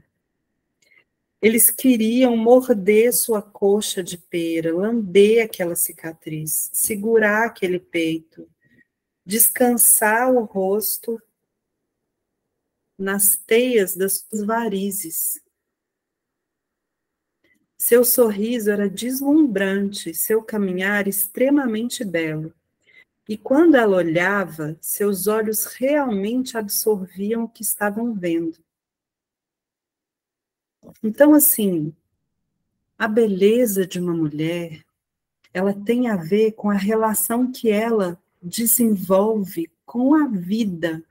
Eles queriam morder sua coxa de pera, lamber aquela cicatriz, segurar aquele peito, descansar o rosto nas teias das suas varizes. Seu sorriso era deslumbrante, seu caminhar extremamente belo. E quando ela olhava, seus olhos realmente absorviam o que estavam vendo. Então, assim, a beleza de uma mulher, ela tem a ver com a relação que ela desenvolve com a vida,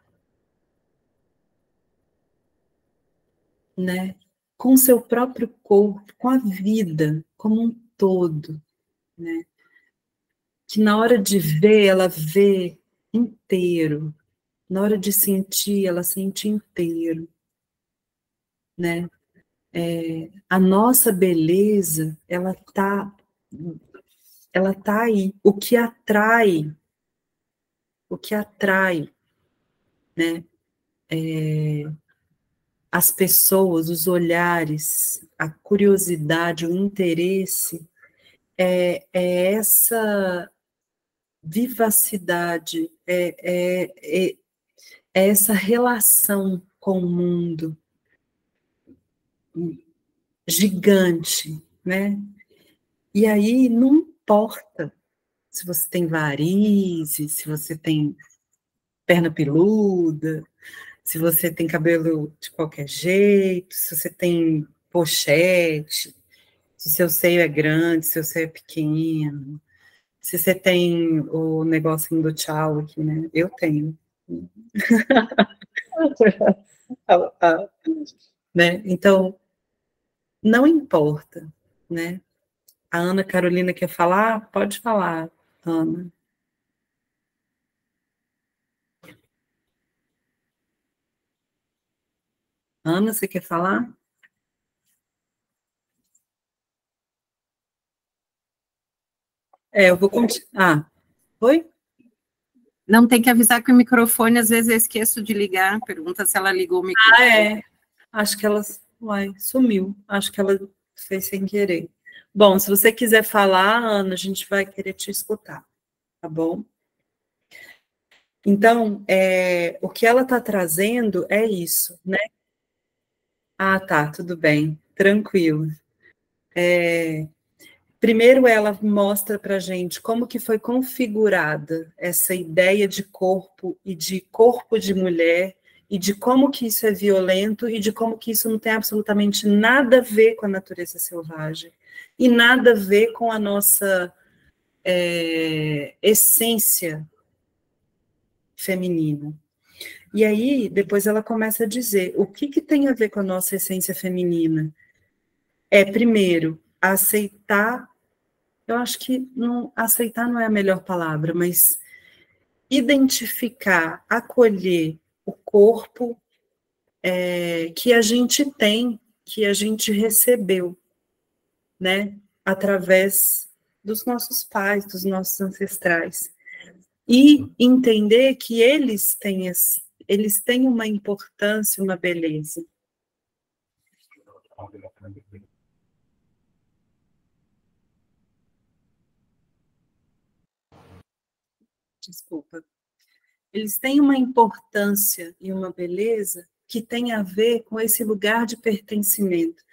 né? Com o seu próprio corpo, com a vida como um todo, né? Que na hora de ver, ela vê inteiro. Na hora de sentir, ela sente inteiro. né? A nossa beleza, ela tá aí. O que atrai, né? As pessoas, os olhares, a curiosidade, o interesse, é essa vivacidade, é essa relação com o mundo gigante, né? E aí não importa se você tem varizes, se você tem perna peluda, se você tem cabelo de qualquer jeito, se você tem pochete, se seu seio é grande, se seu seio é pequeno, se você tem o negocinho do tchau aqui, né? Eu tenho. Né? Então, não importa, né? A Ana Carolina quer falar? Pode falar, Ana. Ana, você quer falar? Eu vou continuar. Oi? Não, tem que avisar que o microfone, às vezes eu esqueço de ligar, pergunta se ela ligou o microfone. Acho que ela sumiu. Acho que ela fez sem querer. Bom, se você quiser falar, Ana, a gente vai querer te escutar, tá bom? Então, o que ela está trazendo é isso, né? Ah, tá, tudo bem, tranquilo. Primeiro, ela mostra para a gente como que foi configurada essa ideia de corpo e de corpo de mulher, e de como que isso é violento, e de como que isso não tem absolutamente nada a ver com a natureza selvagem, e nada a ver com a nossa essência feminina. E aí, depois ela começa a dizer, o que tem a ver com a nossa essência feminina? Primeiro, aceitar. Eu acho que aceitar não é a melhor palavra, mas identificar, acolher o corpo que a gente tem, que a gente recebeu, né, através dos nossos pais, dos nossos ancestrais, e entender que eles têm uma importância, uma beleza. Desculpa. Eles têm uma importância e uma beleza que tem a ver com esse lugar de pertencimento.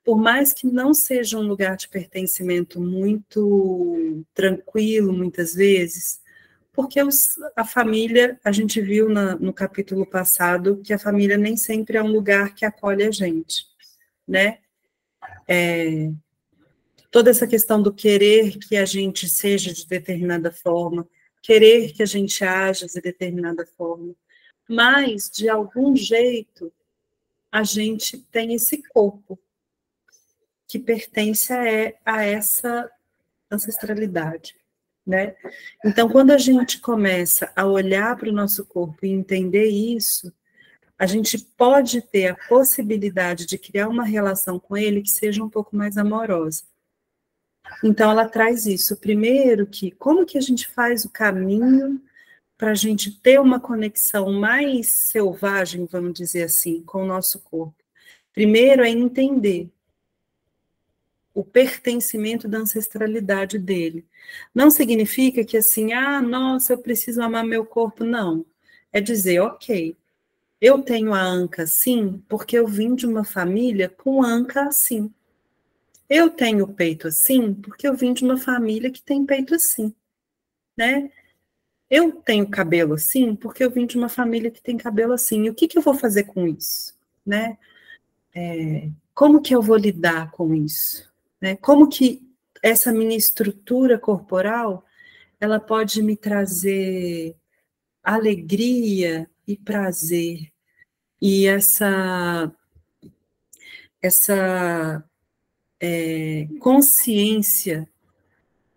Por mais que não seja um lugar de pertencimento muito tranquilo, muitas vezes, porque a família, a gente viu no capítulo passado, que a família nem sempre é um lugar que acolhe a gente, né? Toda essa questão do querer que a gente seja de determinada forma, querer que a gente haja de determinada forma, mas, de algum jeito, a gente tem esse corpo que pertence a essa ancestralidade, né? Então, quando a gente começa a olhar para o nosso corpo e entender isso, a gente pode ter a possibilidade de criar uma relação com ele que seja um pouco mais amorosa. Então, ela traz isso. Primeiro, como que a gente faz o caminho para a gente ter uma conexão mais selvagem, vamos dizer assim, com o nosso corpo? Primeiro é entender o pertencimento da ancestralidade dele. Não significa que assim, nossa, eu preciso amar meu corpo, não. É dizer, ok, eu tenho a anca assim, porque eu vim de uma família com anca assim. Eu tenho o peito assim, porque eu vim de uma família que tem peito assim, né? Eu tenho cabelo assim, porque eu vim de uma família que tem cabelo assim. E o que eu vou fazer com isso, né? Como que eu vou lidar com isso? Né? Como que essa minha estrutura corporal, ela pode me trazer alegria e prazer, e essa consciência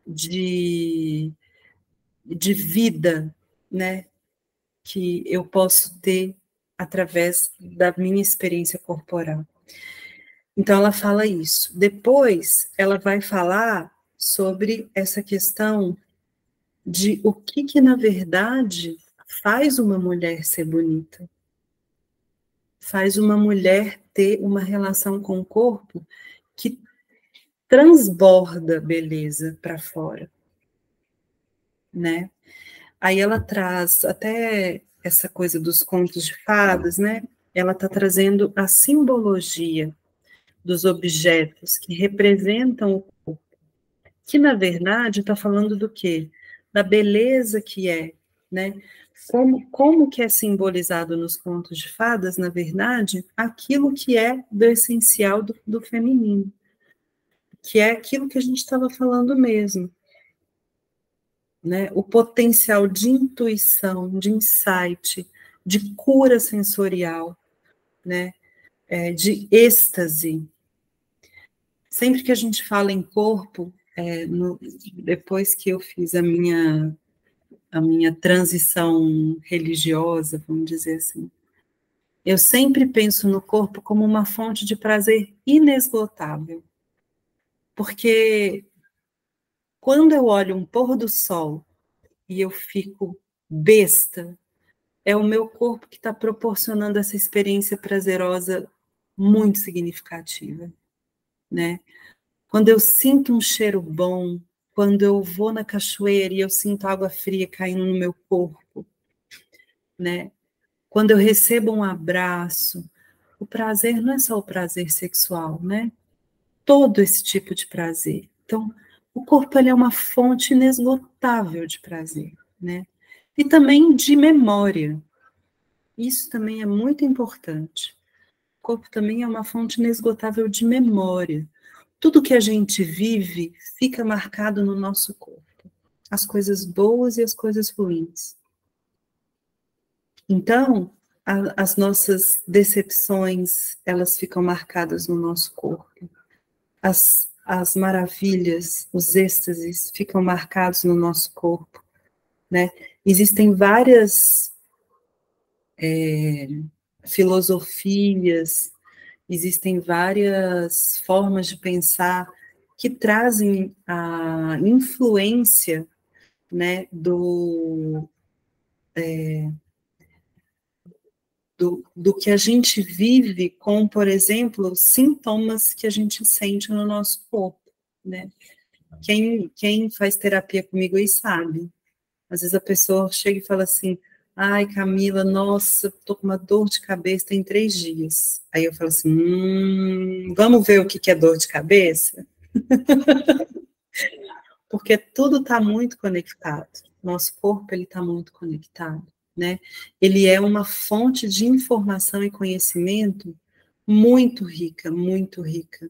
de vida, né, que eu posso ter através da minha experiência corporal. Então, ela fala isso. Depois, ela vai falar sobre essa questão de o que na verdade, faz uma mulher ser bonita. Faz uma mulher ter uma relação com o corpo que transborda beleza para fora, né? Aí ela traz até essa coisa dos contos de fadas, né? Ela está trazendo a simbologia dos objetos que representam o corpo, que na verdade está falando do quê? Da beleza que é, né? Como que é simbolizado nos contos de fadas, na verdade, aquilo que é do essencial do feminino, que é aquilo que a gente estava falando mesmo, né? O potencial de intuição, de insight, de cura sensorial, né? De êxtase. Sempre que a gente fala em corpo, depois que eu fiz a minha transição religiosa, vamos dizer assim, eu sempre penso no corpo como uma fonte de prazer inesgotável. Porque quando eu olho um pôr do sol e eu fico besta, é o meu corpo que está proporcionando essa experiência prazerosa muito significativa, né? Quando eu sinto um cheiro bom, quando eu vou na cachoeira e eu sinto água fria caindo no meu corpo, né? Quando eu recebo um abraço, o prazer não é só o prazer sexual, né? Todo esse tipo de prazer. Então, o corpo ele é uma fonte inesgotável de prazer, né? E também de memória. Isso também é muito importante. O corpo também é uma fonte inesgotável de memória. Tudo que a gente vive fica marcado no nosso corpo. As coisas boas e as coisas ruins. Então, as nossas decepções, elas ficam marcadas no nosso corpo. As maravilhas, os êxtases ficam marcados no nosso corpo, né? Existem várias filosofias, existem várias formas de pensar que trazem a influência, né, do que a gente vive com, por exemplo, sintomas que a gente sente no nosso corpo, né? Quem faz terapia comigo aí sabe. Às vezes a pessoa chega e fala assim, ai, Camila, nossa, tô com uma dor de cabeça tem 3 dias. Aí eu falo assim, vamos ver o que é dor de cabeça? Porque tudo está muito conectado. Nosso corpo, ele está muito conectado, né? Ele é uma fonte de informação e conhecimento muito rica, muito rica.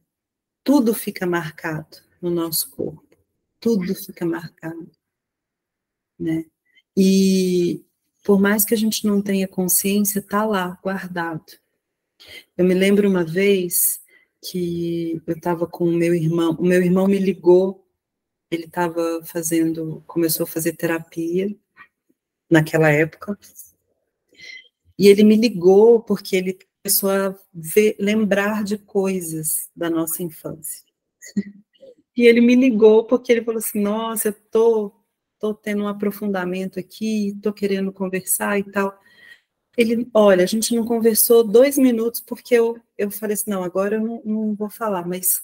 Tudo fica marcado no nosso corpo. Tudo fica marcado, né? E por mais que a gente não tenha consciência, está lá, guardado. Eu me lembro uma vez que eu estava com o meu irmão me ligou, ele estava começou a fazer terapia naquela época, e ele me ligou porque ele começou a lembrar de coisas da nossa infância. E ele me ligou porque ele falou assim, nossa, eu tô tendo um aprofundamento aqui, tô querendo conversar e tal. Olha, a gente não conversou 2 minutos porque eu falei assim, não, agora eu não vou falar, mas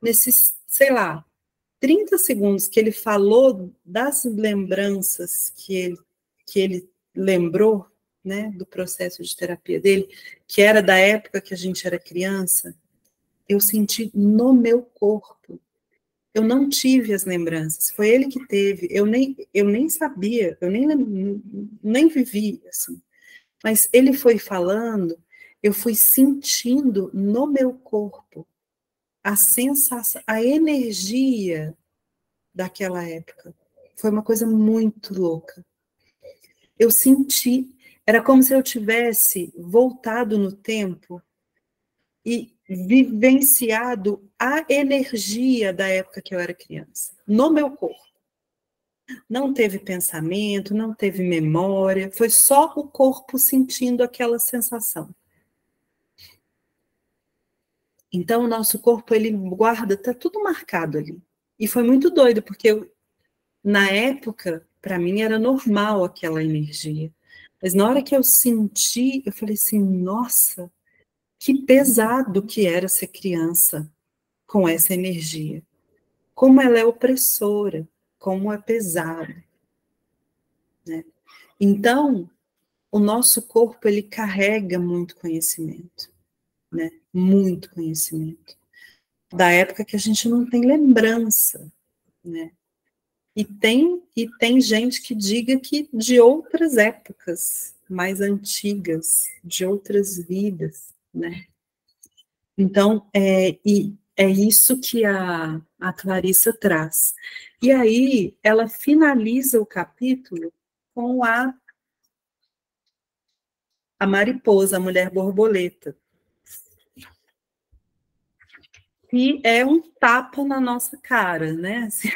nesses, sei lá, 30 segundos que ele falou das lembranças que ele lembrou, né, do processo de terapia dele, que era da época que a gente era criança, eu senti no meu corpo. Eu não tive as lembranças, foi ele que teve, eu nem sabia, eu nem vivi, assim. Mas ele foi falando, eu fui sentindo no meu corpo a sensação, a energia daquela época. Foi uma coisa muito louca. Eu senti, era como se eu tivesse voltado no tempo e vivenciado a energia da época que eu era criança, no meu corpo. Não teve pensamento, não teve memória, foi só o corpo sentindo aquela sensação. Então, o nosso corpo, ele guarda, tá tudo marcado ali. E foi muito doido, porque na época, para mim, era normal aquela energia. Mas na hora que eu senti, eu falei assim, nossa, que pesado que era ser criança com essa energia. Como ela é opressora, como é pesada, né? Então, o nosso corpo, ele carrega muito conhecimento, né? Muito conhecimento. Da época que a gente não tem lembrança, né? E tem gente que diga que de outras épocas mais antigas, de outras vidas, né? Então, é isso que a Clarissa traz. E aí, ela finaliza o capítulo com a mariposa, a mulher borboleta, que é um tapa na nossa cara, né? Assim,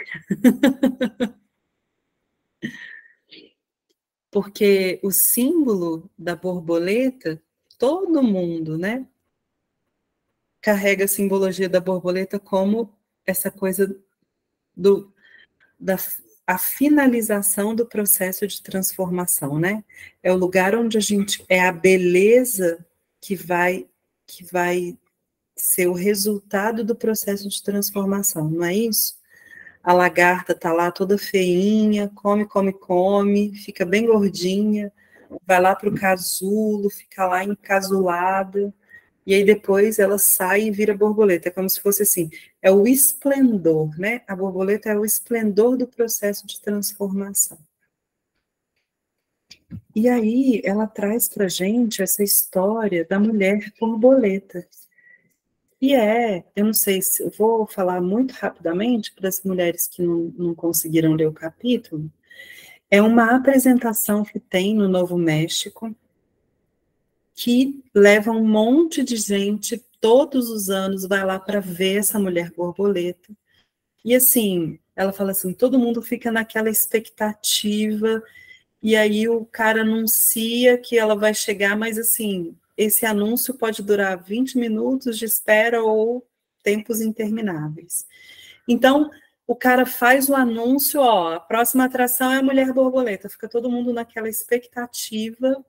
porque o símbolo da borboleta, todo mundo, né, carrega a simbologia da borboleta como essa coisa da a finalização do processo de transformação, né? É o lugar onde a gente é a beleza que vai ser o resultado do processo de transformação, não é isso? A lagarta tá lá toda feinha, come, come, come, fica bem gordinha, vai lá para o casulo, fica lá encasulada, e aí depois ela sai e vira borboleta, é como se fosse assim, é o esplendor, né? A borboleta é o esplendor do processo de transformação. E aí ela traz para gente essa história da mulher borboleta. E eu não sei se eu vou falar muito rapidamente para as mulheres que não conseguiram ler o capítulo, é uma apresentação que tem no Novo México, que leva um monte de gente, todos os anos, vai lá para ver essa mulher borboleta. E assim, ela fala assim, todo mundo fica naquela expectativa, e aí o cara anuncia que ela vai chegar, mas assim, esse anúncio pode durar 20 minutos de espera ou tempos intermináveis. Então, o cara faz o anúncio, ó, a próxima atração é a mulher borboleta, fica todo mundo naquela expectativa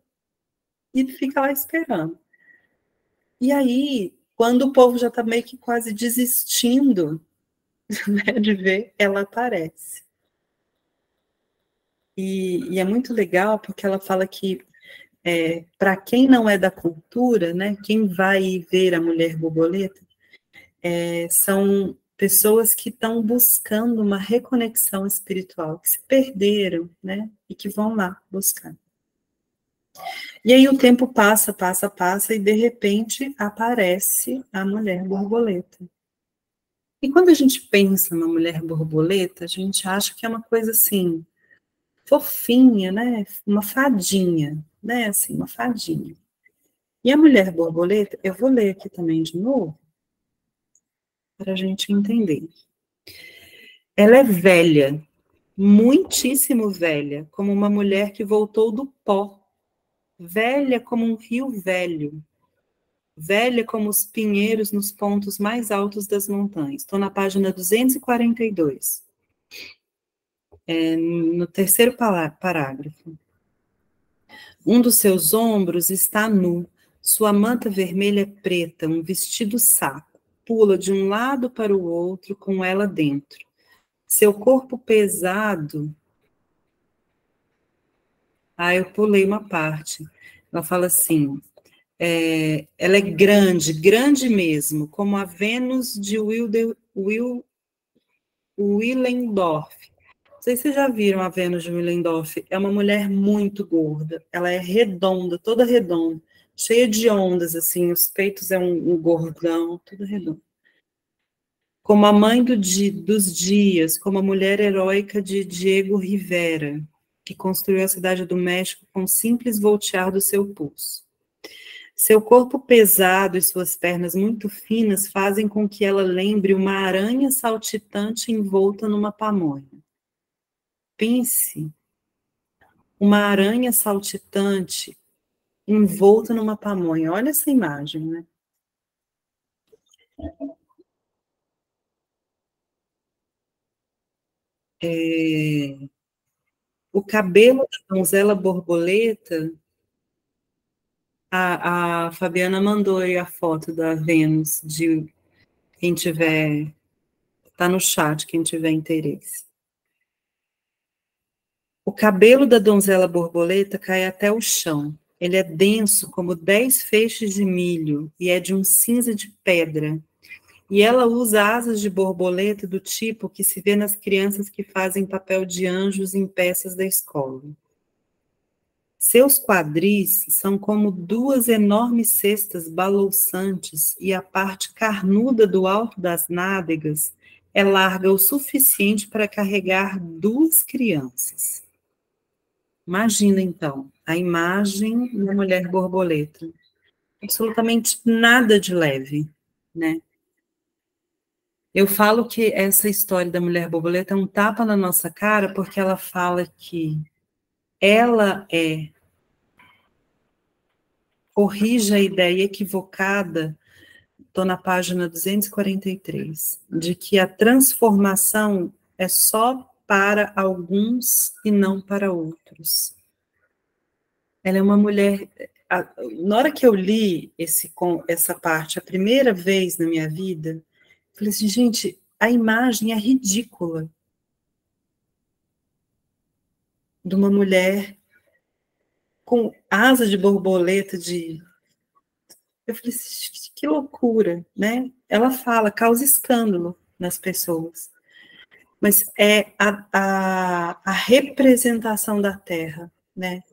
e fica lá esperando. E aí, quando o povo já está meio que quase desistindo, né, de ver, ela aparece. E é muito legal porque ela fala que para quem não é da cultura, né, quem vai ver a mulher borboleta, são pessoas que estão buscando uma reconexão espiritual, que se perderam, né, e que vão lá buscar. E aí o tempo passa, passa, passa, e de repente aparece a mulher borboleta. E quando a gente pensa na mulher borboleta, a gente acha que é uma coisa assim, fofinha, né? Uma fadinha, né? Assim, uma fadinha. E a mulher borboleta, eu vou ler aqui também de novo, para a gente entender. Ela é velha, muitíssimo velha, como uma mulher que voltou do pó, velha como um rio velho, velha como os pinheiros nos pontos mais altos das montanhas. Estou na página 242. No terceiro parágrafo. Um dos seus ombros está nu, sua manta vermelha é preta, um vestido saco, pula de um lado para o outro com ela dentro. Seu corpo pesado... eu pulei uma parte. Ela fala assim, ela é grande, grande mesmo, como a Vênus de Willendorf. Não sei se vocês já viram a Vênus de Willendorf. É uma mulher muito gorda. Ela é redonda, toda redonda, cheia de ondas, assim. Os peitos é um gordão, tudo redondo. Como a mãe dos dias, como a mulher heróica de Diego Rivera, que construiu a cidade do México com simples voltear do seu pulso. Seu corpo pesado e suas pernas muito finas fazem com que ela lembre uma aranha saltitante envolta numa pamonha. Pense, uma aranha saltitante envolta numa pamonha. Olha essa imagem, né? O cabelo da donzela borboleta, a Fabiana mandou aí a foto da Vênus, de quem tiver, tá no chat, quem tiver interesse. O cabelo da donzela borboleta cai até o chão. Ele é denso como 10 feixes de milho e é de um cinza de pedra. E ela usa asas de borboleta do tipo que se vê nas crianças que fazem papel de anjos em peças da escola. Seus quadris são como duas enormes cestas balouçantes e a parte carnuda do alto das nádegas é larga o suficiente para carregar 2 crianças. Imagina, então, a imagem da mulher borboleta. Absolutamente nada de leve, né? Eu falo que essa história da mulher borboleta é um tapa na nossa cara, porque ela fala que ela corrige a ideia equivocada, estou na página 243, de que a transformação é só para alguns e não para outros. Ela é uma mulher... Na hora que eu li essa parte, a primeira vez na minha vida, eu falei assim, gente, a imagem é ridícula de uma mulher com asa de borboleta, eu falei assim, que loucura, né? Ela fala, causa escândalo nas pessoas. Mas é a representação da Terra, né?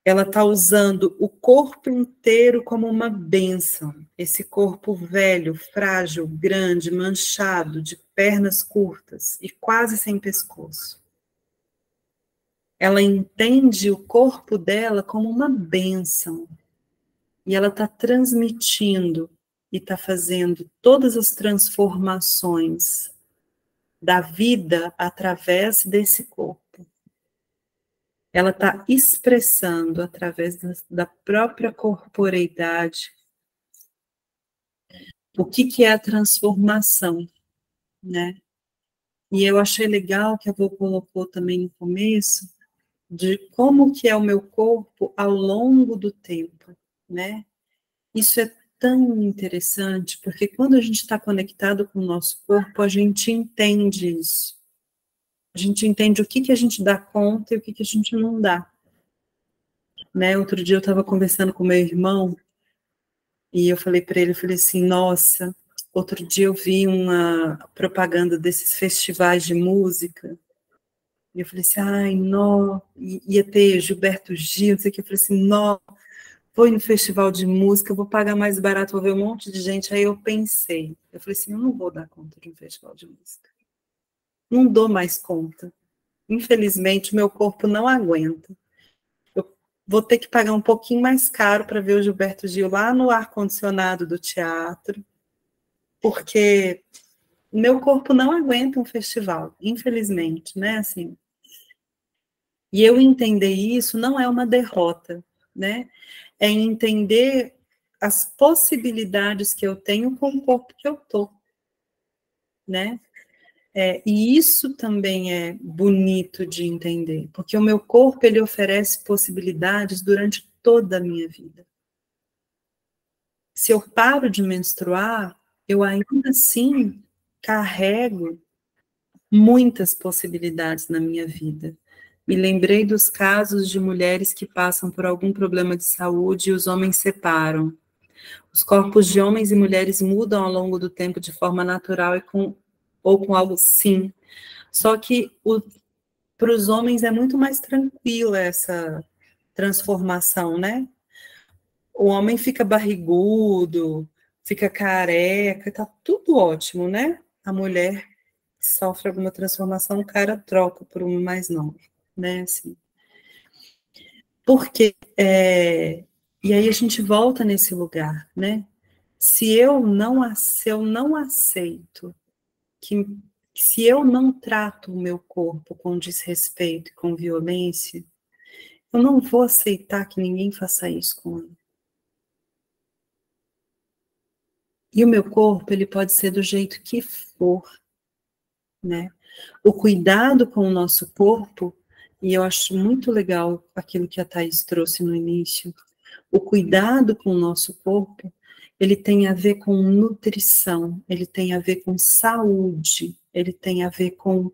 Ela está usando o corpo inteiro como uma bênção. Esse corpo velho, frágil, grande, manchado, de pernas curtas e quase sem pescoço. Ela entende o corpo dela como uma bênção. E ela está transmitindo e está fazendo todas as transformações da vida através desse corpo. Ela está expressando através da própria corporeidade o que é a transformação, né? E eu achei legal que a avó colocou também no começo, de como que é o meu corpo ao longo do tempo, né? Isso é tão interessante, porque quando a gente está conectado com o nosso corpo, a gente entende isso. A gente entende o que a gente dá conta e o que a gente não dá. Né? Outro dia eu estava conversando com meu irmão, e eu falei para ele, eu falei assim, nossa, outro dia eu vi uma propaganda desses festivais de música, e eu falei assim, ai, nó, ia ter Gilberto Gil, não sei o que, eu falei assim, nó, vou no festival de música, eu vou pagar mais barato, vou ver um monte de gente. Aí eu pensei, eu falei assim, eu não vou dar conta de um festival de música. Não dou mais conta. Infelizmente, o meu corpo não aguenta. Eu vou ter que pagar um pouquinho mais caro para ver o Gilberto Gil lá no ar-condicionado do teatro, porque o meu corpo não aguenta um festival, infelizmente, né, assim. E eu entender isso não é uma derrota, né? É entender as possibilidades que eu tenho com o corpo que eu tô, né? E isso também é bonito de entender, porque o meu corpo, ele oferece possibilidades durante toda a minha vida. Se eu paro de menstruar, eu ainda assim carrego muitas possibilidades na minha vida. Me lembrei dos casos de mulheres que passam por algum problema de saúde e os homens separam. Os corpos de homens e mulheres mudam ao longo do tempo de forma natural ou com algo sim. Só que para os homens é muito mais tranquila essa transformação, né? O homem fica barrigudo, fica careca, tá tudo ótimo, né? A mulher sofre alguma transformação, o cara troca por uma mais nova, né? Assim. Porque, e aí a gente volta nesse lugar, né? Se eu não aceito, se eu não trato o meu corpo com desrespeito e com violência, eu não vou aceitar que ninguém faça isso com ele. E o meu corpo, ele pode ser do jeito que for, né? O cuidado com o nosso corpo, e eu acho muito legal aquilo que a Thaís trouxe no início, o cuidado com o nosso corpo, ele tem a ver com nutrição, ele tem a ver com saúde, ele tem a ver com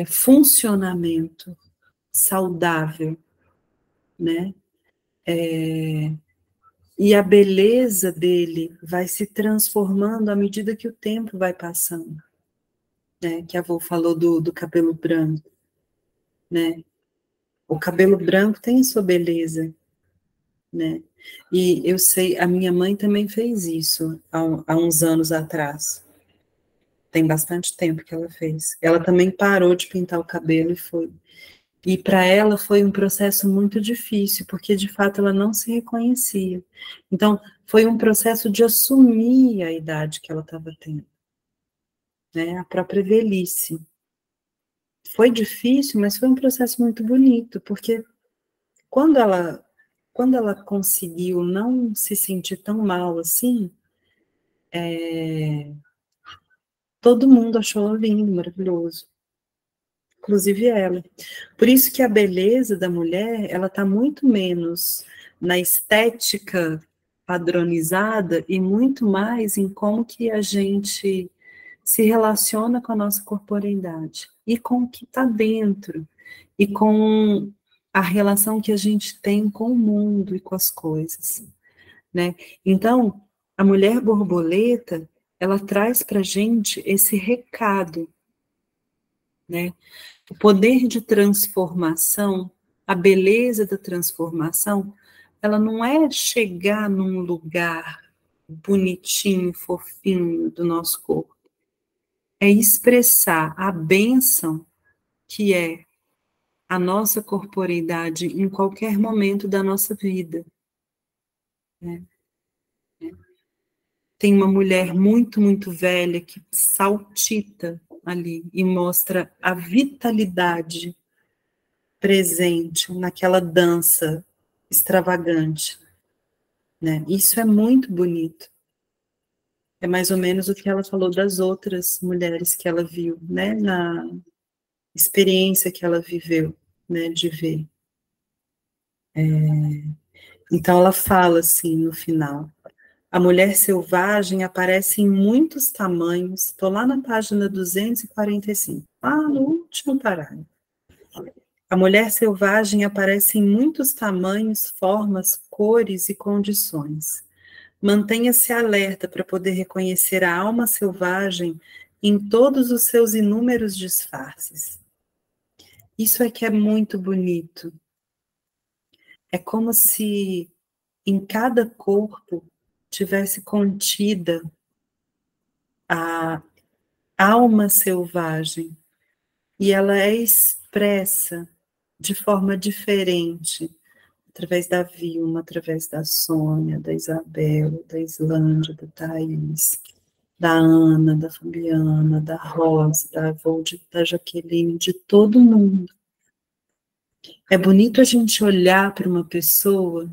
funcionamento saudável, né? E a beleza dele vai se transformando à medida que o tempo vai passando, né? Que a avó falou do cabelo branco, né? O cabelo branco tem a sua beleza, né? E eu sei, a minha mãe também fez isso há uns anos atrás. Tem bastante tempo que ela fez. Ela também parou de pintar o cabelo e foi. E para ela foi um processo muito difícil, porque de fato ela não se reconhecia. Então, foi um processo de assumir a idade que ela estava tendo, né? A própria velhice. Foi difícil, mas foi um processo muito bonito, porque quando ela conseguiu não se sentir tão mal assim, todo mundo achou ela lindo, maravilhoso. Inclusive ela. Por isso que a beleza da mulher, ela está muito menos na estética padronizada e muito mais em como que a gente se relaciona com a nossa corporeidade e com o que está dentro e com a relação que a gente tem com o mundo e com as coisas, né? Então, a mulher borboleta, ela traz para a gente esse recado, né? O poder de transformação, a beleza da transformação, ela não é chegar num lugar bonitinho, fofinho do nosso corpo. É expressar a bênção que é a nossa corporeidade em qualquer momento da nossa vida, né? Tem uma mulher muito, muito velha que saltita ali e mostra a vitalidade presente naquela dança extravagante, né? Isso é muito bonito. É mais ou menos o que ela falou das outras mulheres que ela viu, né? Na experiência que ela viveu, né? De ver. Então ela fala assim no final: a mulher selvagem aparece em muitos tamanhos. Estou lá na página 245, lá no último parágrafo. A mulher selvagem aparece em muitos tamanhos, formas, cores e condições. Mantenha-se alerta para poder reconhecer a alma selvagem em todos os seus inúmeros disfarces. Isso é que é muito bonito. É como se em cada corpo tivesse contida a alma selvagem e ela é expressa de forma diferente, através da Vilma, através da Sônia, da Isabel, da Islândia, da Thaís, da Ana, da Fabiana, da Rosa, da Volde, da Jaqueline, de todo mundo. É bonito a gente olhar para uma pessoa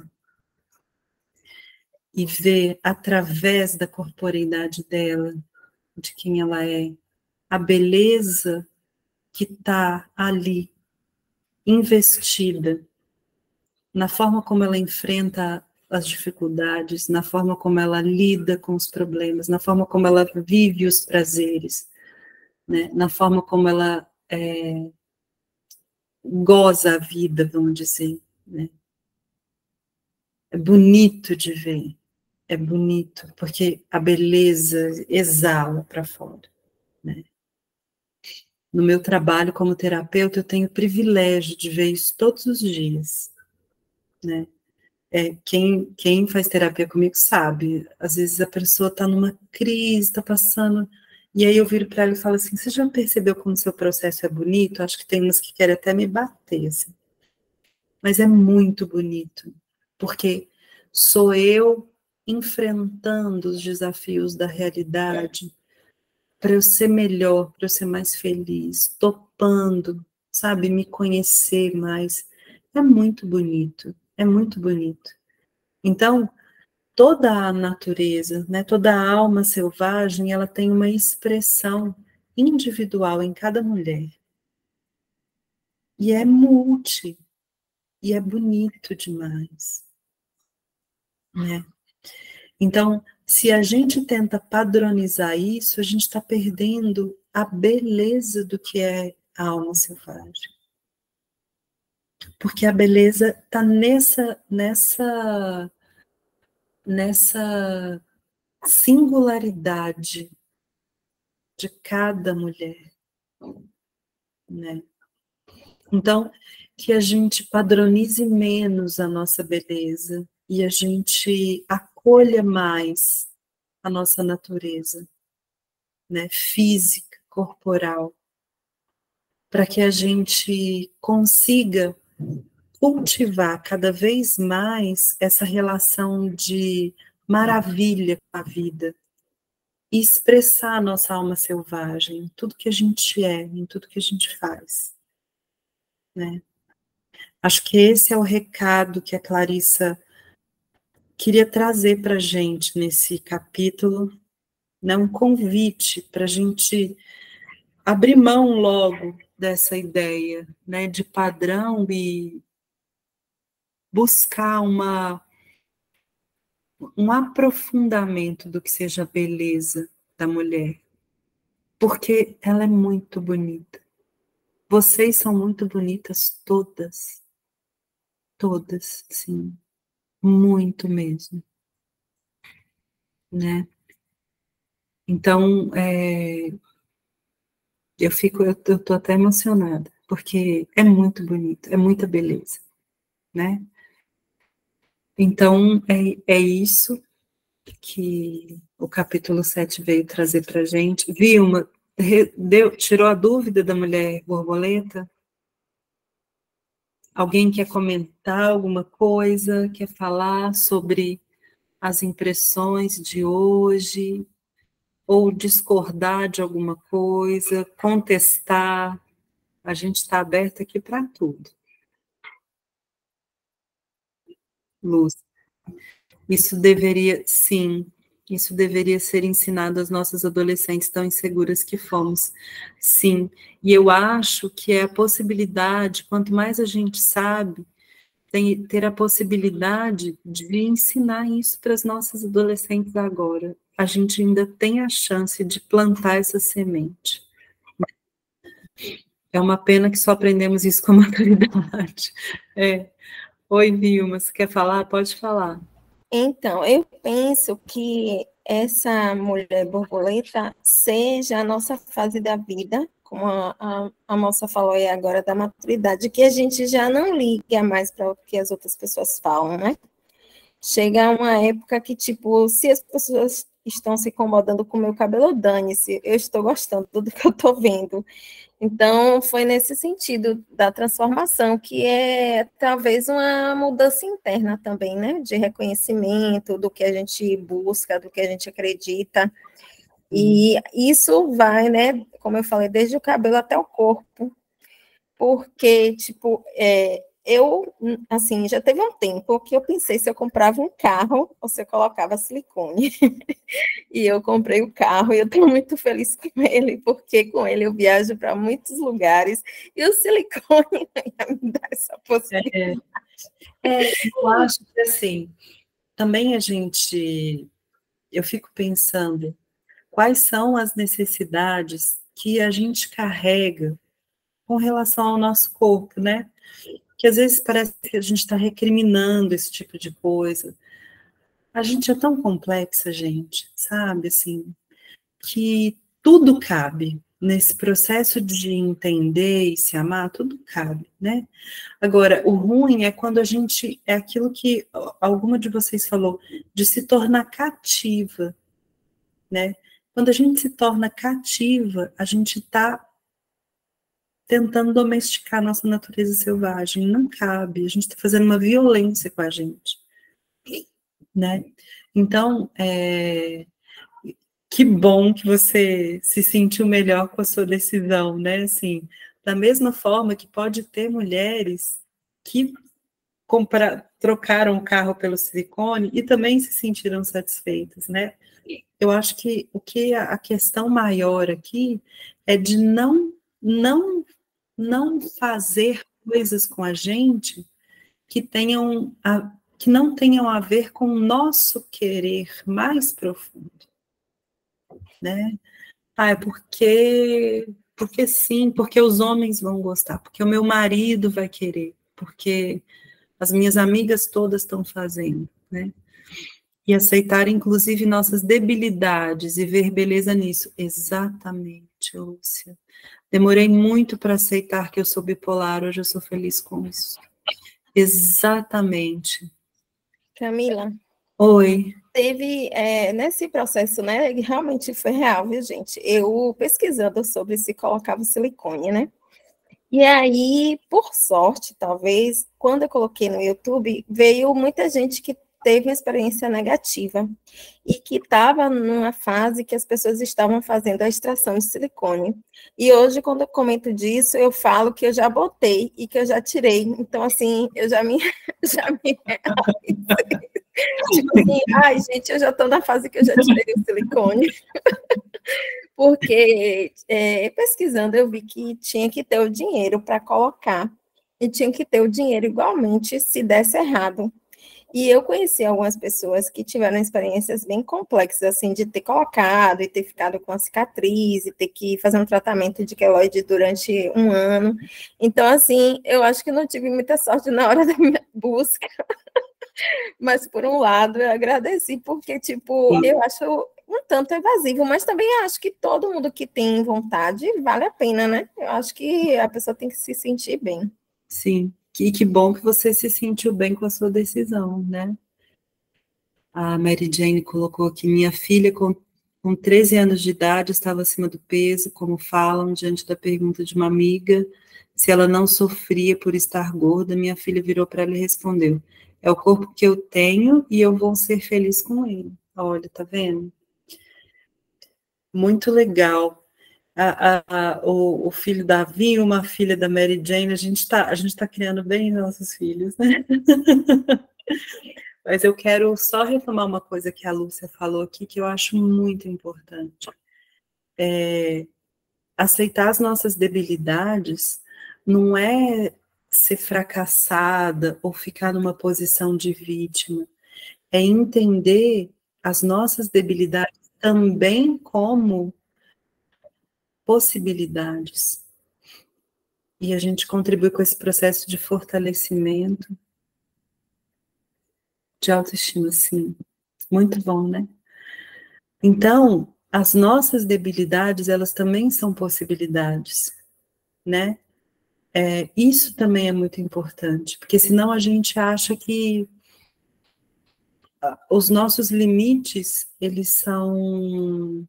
e ver através da corporeidade dela, de quem ela é, a beleza que está ali, investida, na forma como ela enfrenta as dificuldades, na forma como ela lida com os problemas, na forma como ela vive os prazeres, né? Na forma como ela goza a vida, vamos dizer, né? É bonito de ver, é bonito, porque a beleza exala para fora, né? No meu trabalho como terapeuta, eu tenho o privilégio de ver isso todos os dias, né? Quem faz terapia comigo sabe, às vezes a pessoa está numa crise, está passando, e aí eu viro para ela e falo assim: você já percebeu como seu processo é bonito? Acho que tem umas que querem até me bater, assim. Mas é muito bonito, porque sou eu enfrentando os desafios da realidade para eu ser melhor, para eu ser mais feliz, topando, sabe, me conhecer mais. É muito bonito, é muito bonito. Então, toda a natureza, né, toda a alma selvagem, ela tem uma expressão individual em cada mulher. E é multi, e é bonito demais, né? Então, se a gente tenta padronizar isso, a gente está perdendo a beleza do que é a alma selvagem. Porque a beleza está nessa singularidade de cada mulher, né? Então, que a gente padronize menos a nossa beleza e a gente acolha mais a nossa natureza, né, física, corporal, para que a gente consiga cultivar cada vez mais essa relação de maravilha com a vida e expressar a nossa alma selvagem em tudo que a gente é, em tudo que a gente faz, né? Acho que esse é o recado que a Clarissa queria trazer para a gente nesse capítulo, né? Um convite para a gente abrir mão logo dessa ideia, né, de padrão e buscar um aprofundamento do que seja a beleza da mulher, porque ela é muito bonita. Vocês são muito bonitas todas, sim, muito mesmo, né? Então, eu tô até emocionada, porque é muito bonito, é muita beleza, né? Então, é isso que o capítulo 7 veio trazer para a gente. Vilma, tirou a dúvida da mulher borboleta? Alguém quer comentar alguma coisa? Quer falar sobre as impressões de hoje? Ou discordar de alguma coisa? Contestar? A gente está aberto aqui para tudo. Luz. Isso deveria ser ensinado às nossas adolescentes tão inseguras que fomos. Sim, e eu acho que é a possibilidade, quanto mais a gente sabe, ter a possibilidade de ensinar isso para as nossas adolescentes agora. A gente ainda tem a chance de plantar essa semente. É uma pena que só aprendemos isso com a maturidade. Oi, Vilma, você quer falar? Pode falar. Então, eu penso que essa mulher borboleta seja a nossa fase da vida, como a moça falou aí agora, da maturidade, que a gente já não liga mais para o que as outras pessoas falam, né? Chega uma época que, tipo, se as pessoas estão se incomodando com o meu cabelo, dane-se, eu estou gostando do que eu estou vendo. Então, foi nesse sentido da transformação, que é talvez uma mudança interna também, né? De reconhecimento do que a gente busca, do que a gente acredita. E isso vai, né? Como eu falei, desde o cabelo até o corpo. Porque, tipo, eu, assim, já teve um tempo que eu pensei se eu comprava um carro ou se eu colocava silicone. E eu comprei o carro e eu estou muito feliz com ele, porque com ele eu viajo para muitos lugares e o silicone vai me dar essa possibilidade. Eu acho que, assim, também eu fico pensando quais são as necessidades que a gente carrega com relação ao nosso corpo, né? Que às vezes parece que a gente está recriminando esse tipo de coisa. A gente é tão complexa, gente, sabe, assim, que tudo cabe nesse processo de entender e se amar, tudo cabe, né? Agora, o ruim é quando a gente, é aquilo que alguma de vocês falou, de se tornar cativa, né? Quando a gente se torna cativa, a gente está tentando domesticar a nossa natureza selvagem, não cabe, a gente está fazendo uma violência com a gente, né? Então, que bom que você se sentiu melhor com a sua decisão, né? Assim, da mesma forma que pode ter mulheres que trocaram o carro pelo silicone e também se sentiram satisfeitas, né? Eu acho que a questão maior aqui é de não fazer coisas com a gente que não tenham a ver com o nosso querer mais profundo, né? É porque sim, porque os homens vão gostar, porque o meu marido vai querer, porque as minhas amigas todas estão fazendo, né? E aceitar, inclusive, nossas debilidades e ver beleza nisso. Exatamente, Lúcia. Demorei muito para aceitar que eu sou bipolar, hoje eu sou feliz com isso. Exatamente. Camila. Oi. Teve, nesse processo, né, realmente foi real, viu, gente? Eu pesquisando sobre se colocava silicone, né? E aí, por sorte, talvez, quando eu coloquei no YouTube, veio muita gente que teve uma experiência negativa e que estava numa fase que as pessoas estavam fazendo a extração de silicone. E hoje, quando eu comento disso, eu falo que eu já botei e que eu já tirei. Então, assim, eu já me realizei. Tipo assim, ai, gente, eu já estou na fase que eu já tirei o silicone. Porque pesquisando eu vi que tinha que ter o dinheiro para colocar e tinha que ter o dinheiro igualmente se desse errado. E eu conheci algumas pessoas que tiveram experiências bem complexas, assim, de ter colocado e ter ficado com a cicatriz e ter que fazer um tratamento de queloide durante 1 ano. Então, assim, eu acho que não tive muita sorte na hora da minha busca. Mas, por um lado, eu agradeci, porque, tipo, eu acho um tanto evasivo, mas também acho que todo mundo que tem vontade vale a pena, né? Eu acho que a pessoa tem que se sentir bem. Sim, que bom que você se sentiu bem com a sua decisão, né? A Mary Jane colocou aqui, minha filha com 13 anos de idade estava acima do peso, como falam, diante da pergunta de uma amiga, se ela não sofria por estar gorda, minha filha virou para ela e respondeu, é o corpo que eu tenho e eu vou ser feliz com ele. Olha, tá vendo? Muito legal. O filho Davi e uma filha da Mary Jane, a gente tá criando bem nossos filhos, né? Mas eu quero só retomar uma coisa que a Lúcia falou aqui, que eu acho muito importante. Aceitar as nossas debilidades não é ser fracassada ou ficar numa posição de vítima, é entender as nossas debilidades também como possibilidades. E a gente contribui com esse processo de fortalecimento, de autoestima, sim. Muito bom, né? Então, as nossas debilidades, elas também são possibilidades, né? Isso também é muito importante, porque senão a gente acha que os nossos limites, eles são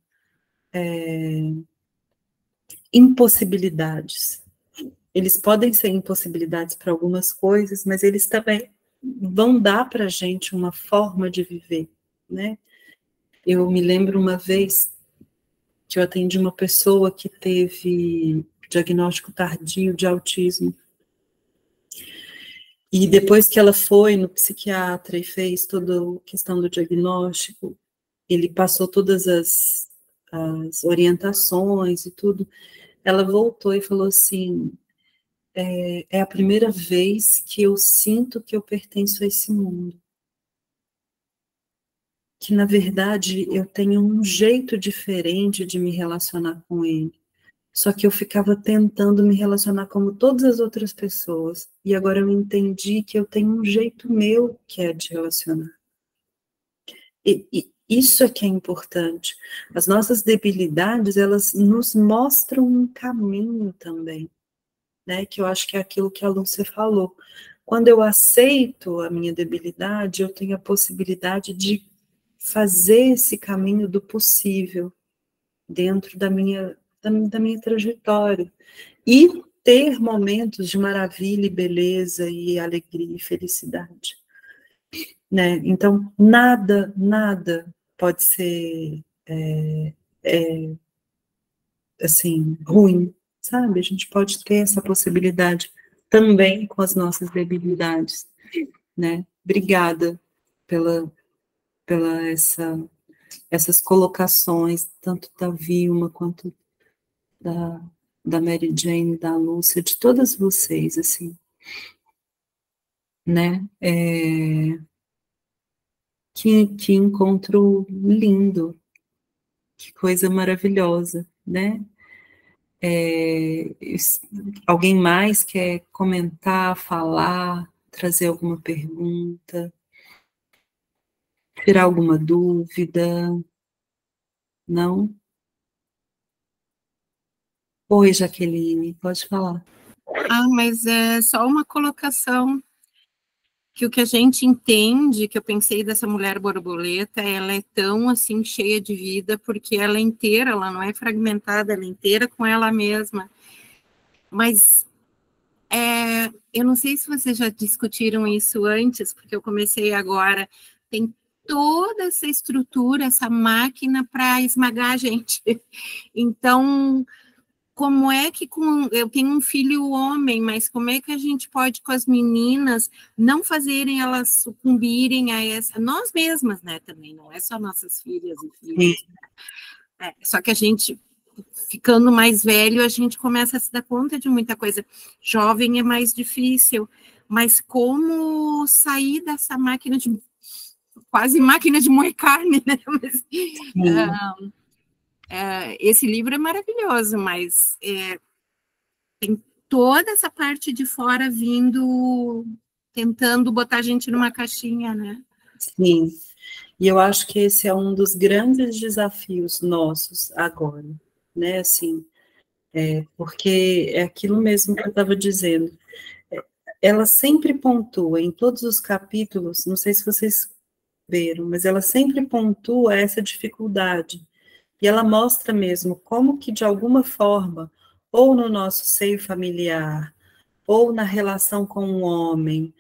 impossibilidades. Eles podem ser impossibilidades para algumas coisas, mas eles também vão dar para a gente uma forma de viver, né? Eu me lembro uma vez que eu atendi uma pessoa que teve diagnóstico tardio de autismo. E depois que ela foi no psiquiatra e fez toda a questão do diagnóstico, ele passou todas as orientações e tudo, ela voltou e falou assim, é a primeira vez que eu sinto que eu pertenço a esse mundo. Que, na verdade, eu tenho um jeito diferente de me relacionar com ele. Só que eu ficava tentando me relacionar como todas as outras pessoas. E agora eu entendi que eu tenho um jeito meu que é de relacionar. E isso é que é importante. As nossas debilidades, elas nos mostram um caminho também, né? Que eu acho que é aquilo que a Lúcia falou. Quando eu aceito a minha debilidade, eu tenho a possibilidade de fazer esse caminho do possível dentro da minha trajetória e ter momentos de maravilha e beleza e alegria e felicidade, né? Então, nada pode ser assim, ruim, sabe? A gente pode ter essa possibilidade também com as nossas debilidades. né? Obrigada pela essas colocações, tanto da Vilma quanto da Mary Jane, da Lúcia, de todas vocês, assim, né? Que encontro lindo, que coisa maravilhosa, né? Alguém mais quer comentar, falar, trazer alguma pergunta, tirar alguma dúvida? Não? Oi, Jaqueline, pode falar. Mas é só uma colocação, que o que a gente entende, que eu pensei dessa mulher borboleta, ela é tão, assim, cheia de vida, porque ela é inteira, ela não é fragmentada, ela é inteira com ela mesma. Mas eu não sei se vocês já discutiram isso antes, porque eu comecei agora, tem toda essa estrutura, essa máquina para esmagar a gente. Então, como é que eu tenho um filho homem, mas como é que a gente pode com as meninas não fazerem elas sucumbirem a nós mesmas, né, também, não é só nossas filhas e filhos, né? Só que a gente, ficando mais velho, a gente começa a se dar conta de muita coisa. Jovem é mais difícil, mas como sair dessa máquina quase máquina de moer carne, né? Mas, esse livro é maravilhoso, mas tem toda essa parte de fora vindo, tentando botar a gente numa caixinha, né? Sim, e eu acho que esse é um dos grandes desafios nossos agora, né, assim, porque é aquilo mesmo que eu estava dizendo, ela sempre pontua em todos os capítulos, não sei se vocês viram, mas ela sempre pontua essa dificuldade, e ela mostra mesmo como que, de alguma forma, ou no nosso seio familiar, ou na relação com o homem,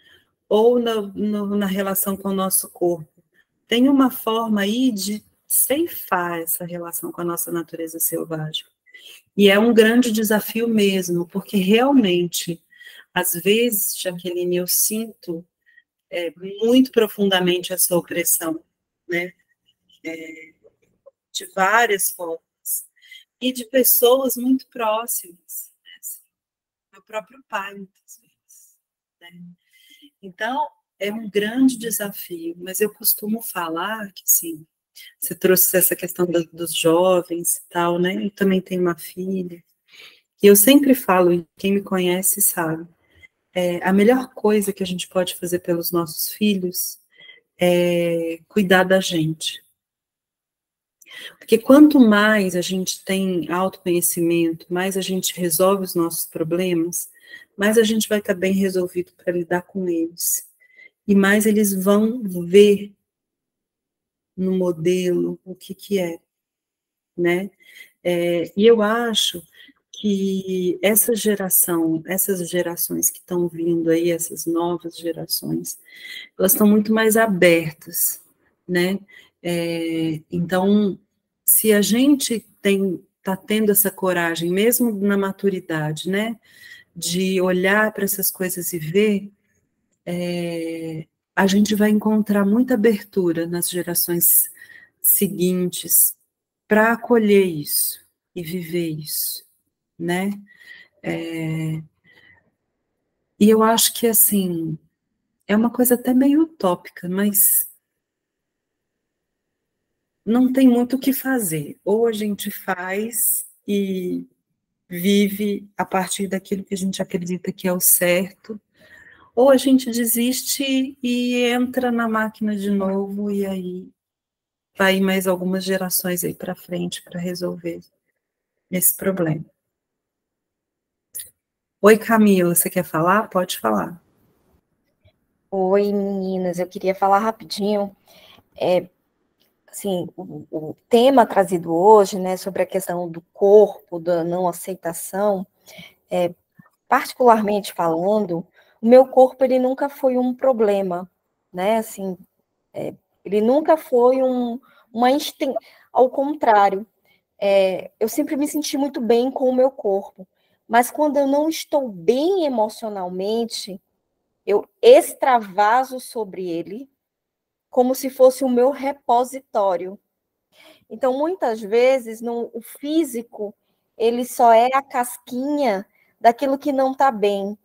ou na relação com o nosso corpo, tem uma forma aí de ceifar essa relação com a nossa natureza selvagem. E é um grande desafio mesmo, porque realmente, às vezes, Jaqueline, eu sinto muito profundamente essa opressão, né? De várias formas. E de pessoas muito próximas, né? Assim, meu próprio pai, muitas vezes, né? Então, é um grande desafio, mas eu costumo falar que, sim, você trouxe essa questão dos jovens e tal, né? Eu também tenho uma filha, e eu sempre falo, e quem me conhece sabe, a melhor coisa que a gente pode fazer pelos nossos filhos é cuidar da gente. Porque quanto mais a gente tem autoconhecimento, mais a gente resolve os nossos problemas, mais a gente vai estar bem resolvido para lidar com eles. E mais eles vão ver no modelo o que é, né? E eu acho que essas gerações que estão vindo aí, essas novas gerações, elas estão muito mais abertas, né? Então, se a gente está tendo essa coragem, mesmo na maturidade, né, de olhar para essas coisas e ver, a gente vai encontrar muita abertura nas gerações seguintes para acolher isso e viver isso, né? E eu acho que, assim, é uma coisa até meio utópica, mas não tem muito o que fazer. Ou a gente faz e vive a partir daquilo que a gente acredita que é o certo, ou a gente desiste e entra na máquina de novo, e aí vai mais algumas gerações aí para frente para resolver esse problema. Oi, Camila, você quer falar? Pode falar. Oi, meninas, eu queria falar rapidinho. Assim, o tema trazido hoje, né, sobre a questão do corpo, da não aceitação, particularmente falando, o meu corpo, ele nunca foi um problema, né, assim, ele nunca foi ao contrário, eu sempre me senti muito bem com o meu corpo, mas quando eu não estou bem emocionalmente, eu extravaso sobre ele como se fosse o meu repositório. Então, muitas vezes, o físico, ele só é a casquinha daquilo que não está bem.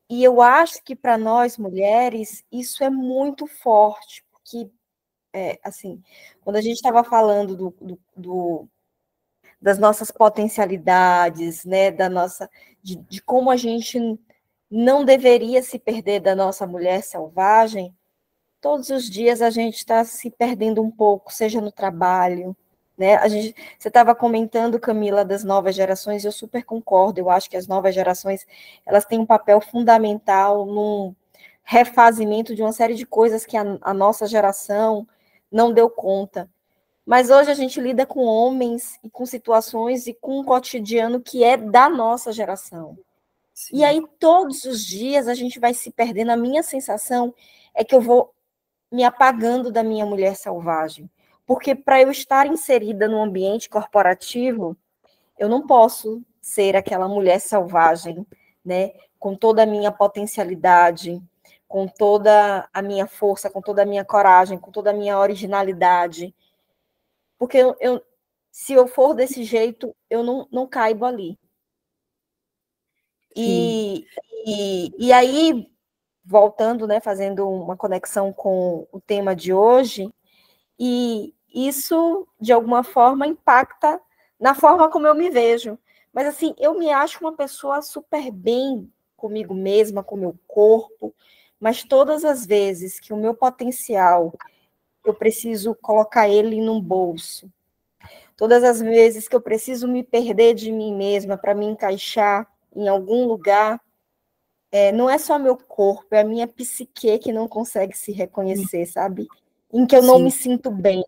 E eu acho que, para nós, mulheres, isso é muito forte, porque, assim, quando a gente estava falando das nossas potencialidades, né, de como a gente não deveria se perder da nossa mulher selvagem, todos os dias a gente está se perdendo um pouco, seja no trabalho, né? Você estava comentando, Camila, das novas gerações, e eu super concordo. Eu acho que as novas gerações elas têm um papel fundamental num refazimento de uma série de coisas que a nossa geração não deu conta. Mas hoje a gente lida com homens e com situações e com um cotidiano que é da nossa geração. Sim. E aí, todos os dias, a gente vai se perdendo. A minha sensação é que eu vou me apagando da minha mulher selvagem. Porque para eu estar inserida no ambiente corporativo, eu não posso ser aquela mulher selvagem, né? Com toda a minha potencialidade, com toda a minha força, com toda a minha coragem, com toda a minha originalidade. Porque se eu for desse jeito, eu não caibo ali. E aí, voltando, né, fazendo uma conexão com o tema de hoje, e isso, de alguma forma, impacta na forma como eu me vejo. Mas, assim, eu me acho uma pessoa super bem comigo mesma, com o meu corpo, mas todas as vezes que o meu potencial, eu preciso colocar ele num bolso, todas as vezes que eu preciso me perder de mim mesma para me encaixar em algum lugar, não é só meu corpo, é a minha psique que não consegue se reconhecer, sabe? Em que eu não me sinto bem.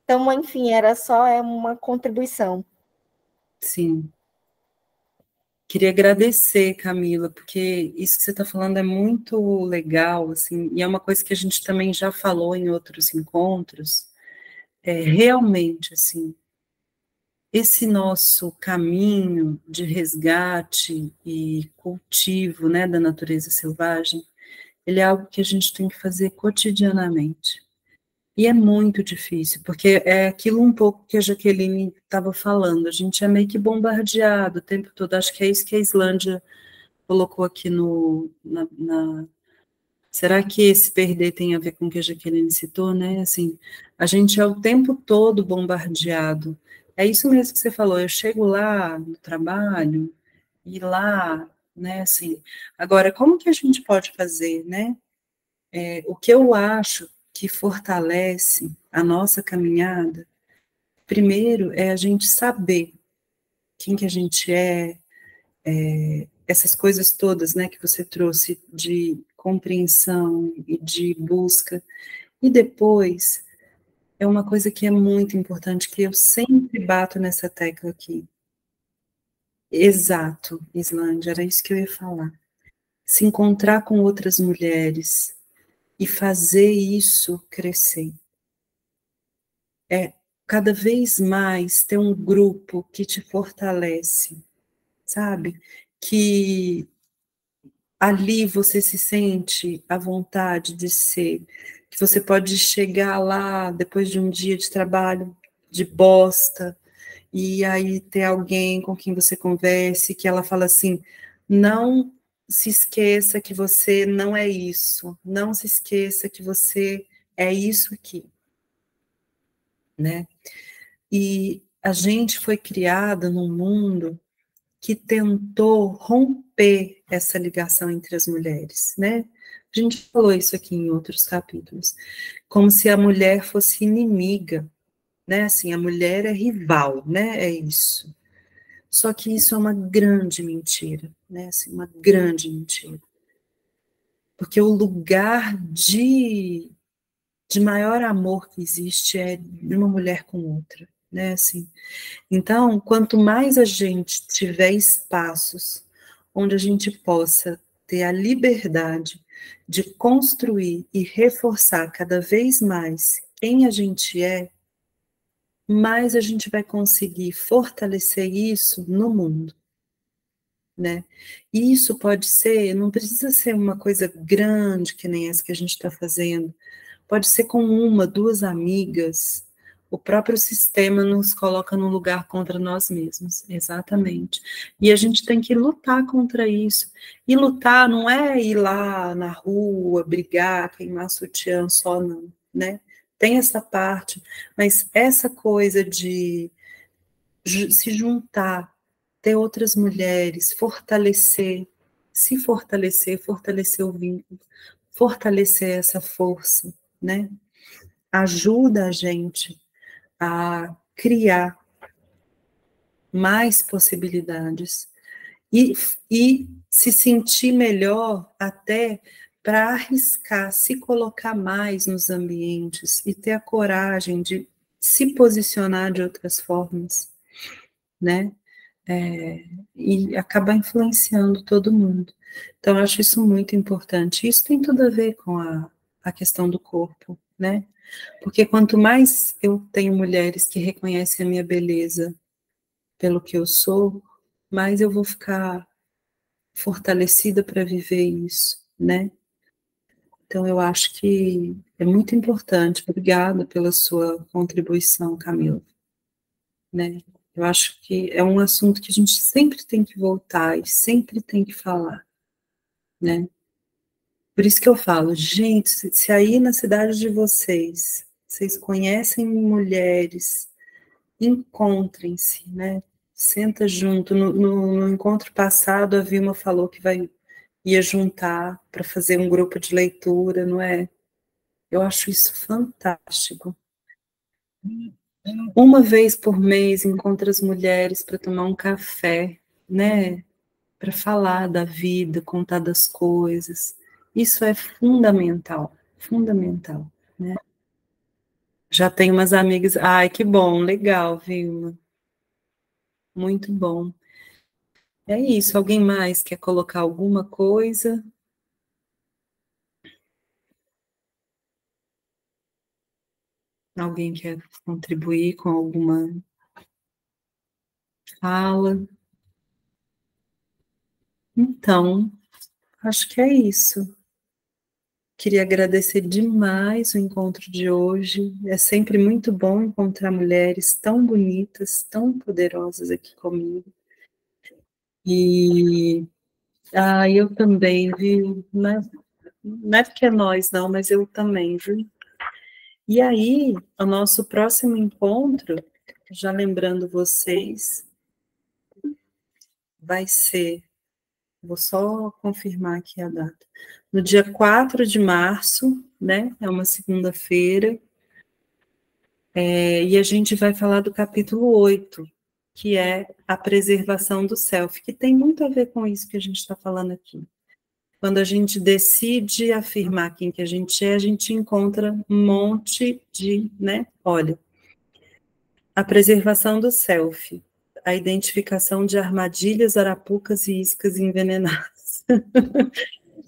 Então, enfim, era só uma contribuição. Sim. Queria agradecer, Camila, porque isso que você está falando é muito legal, assim, e é uma coisa que a gente também já falou em outros encontros. Realmente, assim, esse nosso caminho de resgate e cultivo, né, da natureza selvagem, ele é algo que a gente tem que fazer cotidianamente. E é muito difícil, porque é aquilo um pouco que a Jaqueline estava falando, a gente é meio que bombardeado o tempo todo, acho que é isso que a Islândia colocou aqui Será que esse perder tem a ver com o que a Jaqueline citou, né? Assim, a gente é o tempo todo bombardeado. É isso mesmo que você falou, eu chego lá no trabalho, e lá, né, assim, agora, como que a gente pode fazer, né? O que eu acho que fortalece a nossa caminhada, primeiro é a gente saber quem que a gente essas coisas todas, né, que você trouxe de compreensão e de busca, e depois é uma coisa que é muito importante, que eu sempre bato nessa tecla aqui. Exato, Islândia, era isso que eu ia falar. Se encontrar com outras mulheres e fazer isso crescer. Cada vez mais ter um grupo que te fortalece, sabe? Que ali você se sente à vontade de ser, que você pode chegar lá depois de um dia de trabalho de bosta, e aí ter alguém com quem você converse, que ela fala assim, não se esqueça que você não é isso, não se esqueça que você é isso aqui, né? E a gente foi criada num mundo que tentou romper essa ligação entre as mulheres, né? A gente falou isso aqui em outros capítulos, como se a mulher fosse inimiga, né? Assim, a mulher é rival, né? É isso. Só que isso é uma grande mentira, né? Assim, uma grande mentira. Porque o lugar de maior amor que existe é de uma mulher com outra, né? Assim, então, quanto mais a gente tiver espaços onde a gente possa ter a liberdade de construir e reforçar cada vez mais quem a gente é, mais a gente vai conseguir fortalecer isso no mundo. né? E isso pode ser, não precisa ser uma coisa grande que nem essa que a gente está fazendo, pode ser com uma, duas amigas. O próprio sistema nos coloca num lugar contra nós mesmos, exatamente. E a gente tem que lutar contra isso. E lutar não é ir lá na rua, brigar, queimar sutiã só, não, né? Tem essa parte, mas essa coisa de se juntar, ter outras mulheres, fortalecer, se fortalecer, fortalecer o vínculo, fortalecer essa força, né? Ajuda a gente a criar mais possibilidades e se sentir melhor até para arriscar, se colocar mais nos ambientes e ter a coragem de se posicionar de outras formas, né? E acabar influenciando todo mundo. Então, eu acho isso muito importante. Isso tem tudo a ver com a questão do corpo, né? Porque quanto mais eu tenho mulheres que reconhecem a minha beleza pelo que eu sou, mais eu vou ficar fortalecida para viver isso, né? Então, eu acho que é muito importante. Obrigada pela sua contribuição, Camila, né? Eu acho que é um assunto que a gente sempre tem que voltar e sempre tem que falar, né? Por isso que eu falo, gente, se aí na cidade de vocês conhecem mulheres, encontrem-se, né? Senta junto. No encontro passado, a Vilma falou que ia juntar para fazer um grupo de leitura, não é? Eu acho isso fantástico. Uma vez por mês, encontra as mulheres para tomar um café, né? Para falar da vida, contar das coisas. Isso é fundamental, fundamental, né? Já tenho umas amigas, ai, que bom, legal, Vilma. Muito bom. É isso, alguém mais quer colocar alguma coisa? Alguém quer contribuir com alguma fala? Então, acho que é isso. Queria agradecer demais o encontro de hoje. É sempre muito bom encontrar mulheres tão bonitas, tão poderosas aqui comigo. E eu também, viu? Não é porque é nós, não, mas eu também, viu? E aí, o nosso próximo encontro, já lembrando vocês, vai ser, vou só confirmar aqui a data, no dia 4 de março, né? É uma segunda-feira, e a gente vai falar do capítulo 8, que é a preservação do self, que tem muito a ver com isso que a gente está falando aqui. Quando a gente decide afirmar quem que a gente encontra um monte de, né? Olha, a preservação do self, a identificação de armadilhas, arapucas e iscas envenenadas.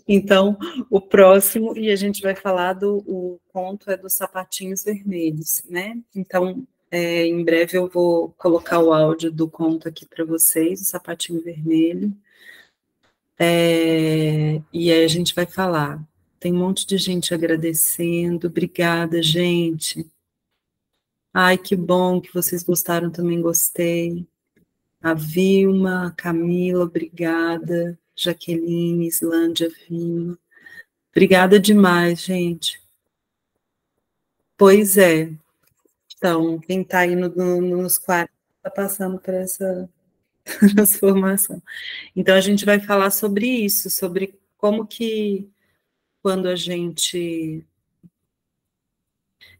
Então, o próximo, e a gente vai falar o conto é dos sapatinhos vermelhos, né? Então, em breve eu vou colocar o áudio do conto aqui para vocês, o sapatinho vermelho. E aí a gente vai falar. Tem um monte de gente agradecendo. Obrigada, gente. Ai, que bom que vocês gostaram, também gostei. A Vilma, a Camila, obrigada. Jaqueline, Islândia, Vilma. Obrigada demais, gente. Pois é. Então, quem está aí nos 40 está passando por essa transformação. Então, a gente vai falar sobre isso, sobre como que, quando a gente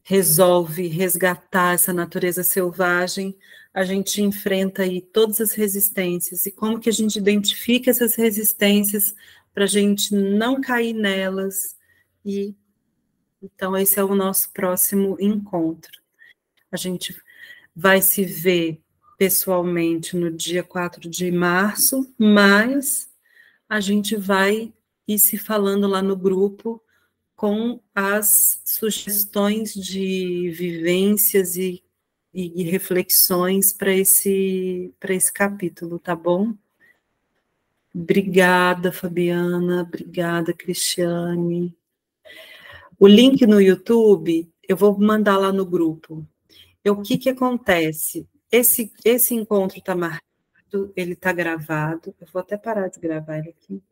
resolve resgatar essa natureza selvagem, a gente enfrenta aí todas as resistências, e como que a gente identifica essas resistências para a gente não cair nelas, e então esse é o nosso próximo encontro. A gente vai se ver pessoalmente no dia 4 de março, mas a gente vai ir se falando lá no grupo com as sugestões de vivências e reflexões para esse capítulo, tá bom? Obrigada, Fabiana. Obrigada, Cristiane. O link no YouTube, eu vou mandar lá no grupo. O que acontece? Esse encontro está marcado, ele está gravado. Eu vou até parar de gravar ele aqui.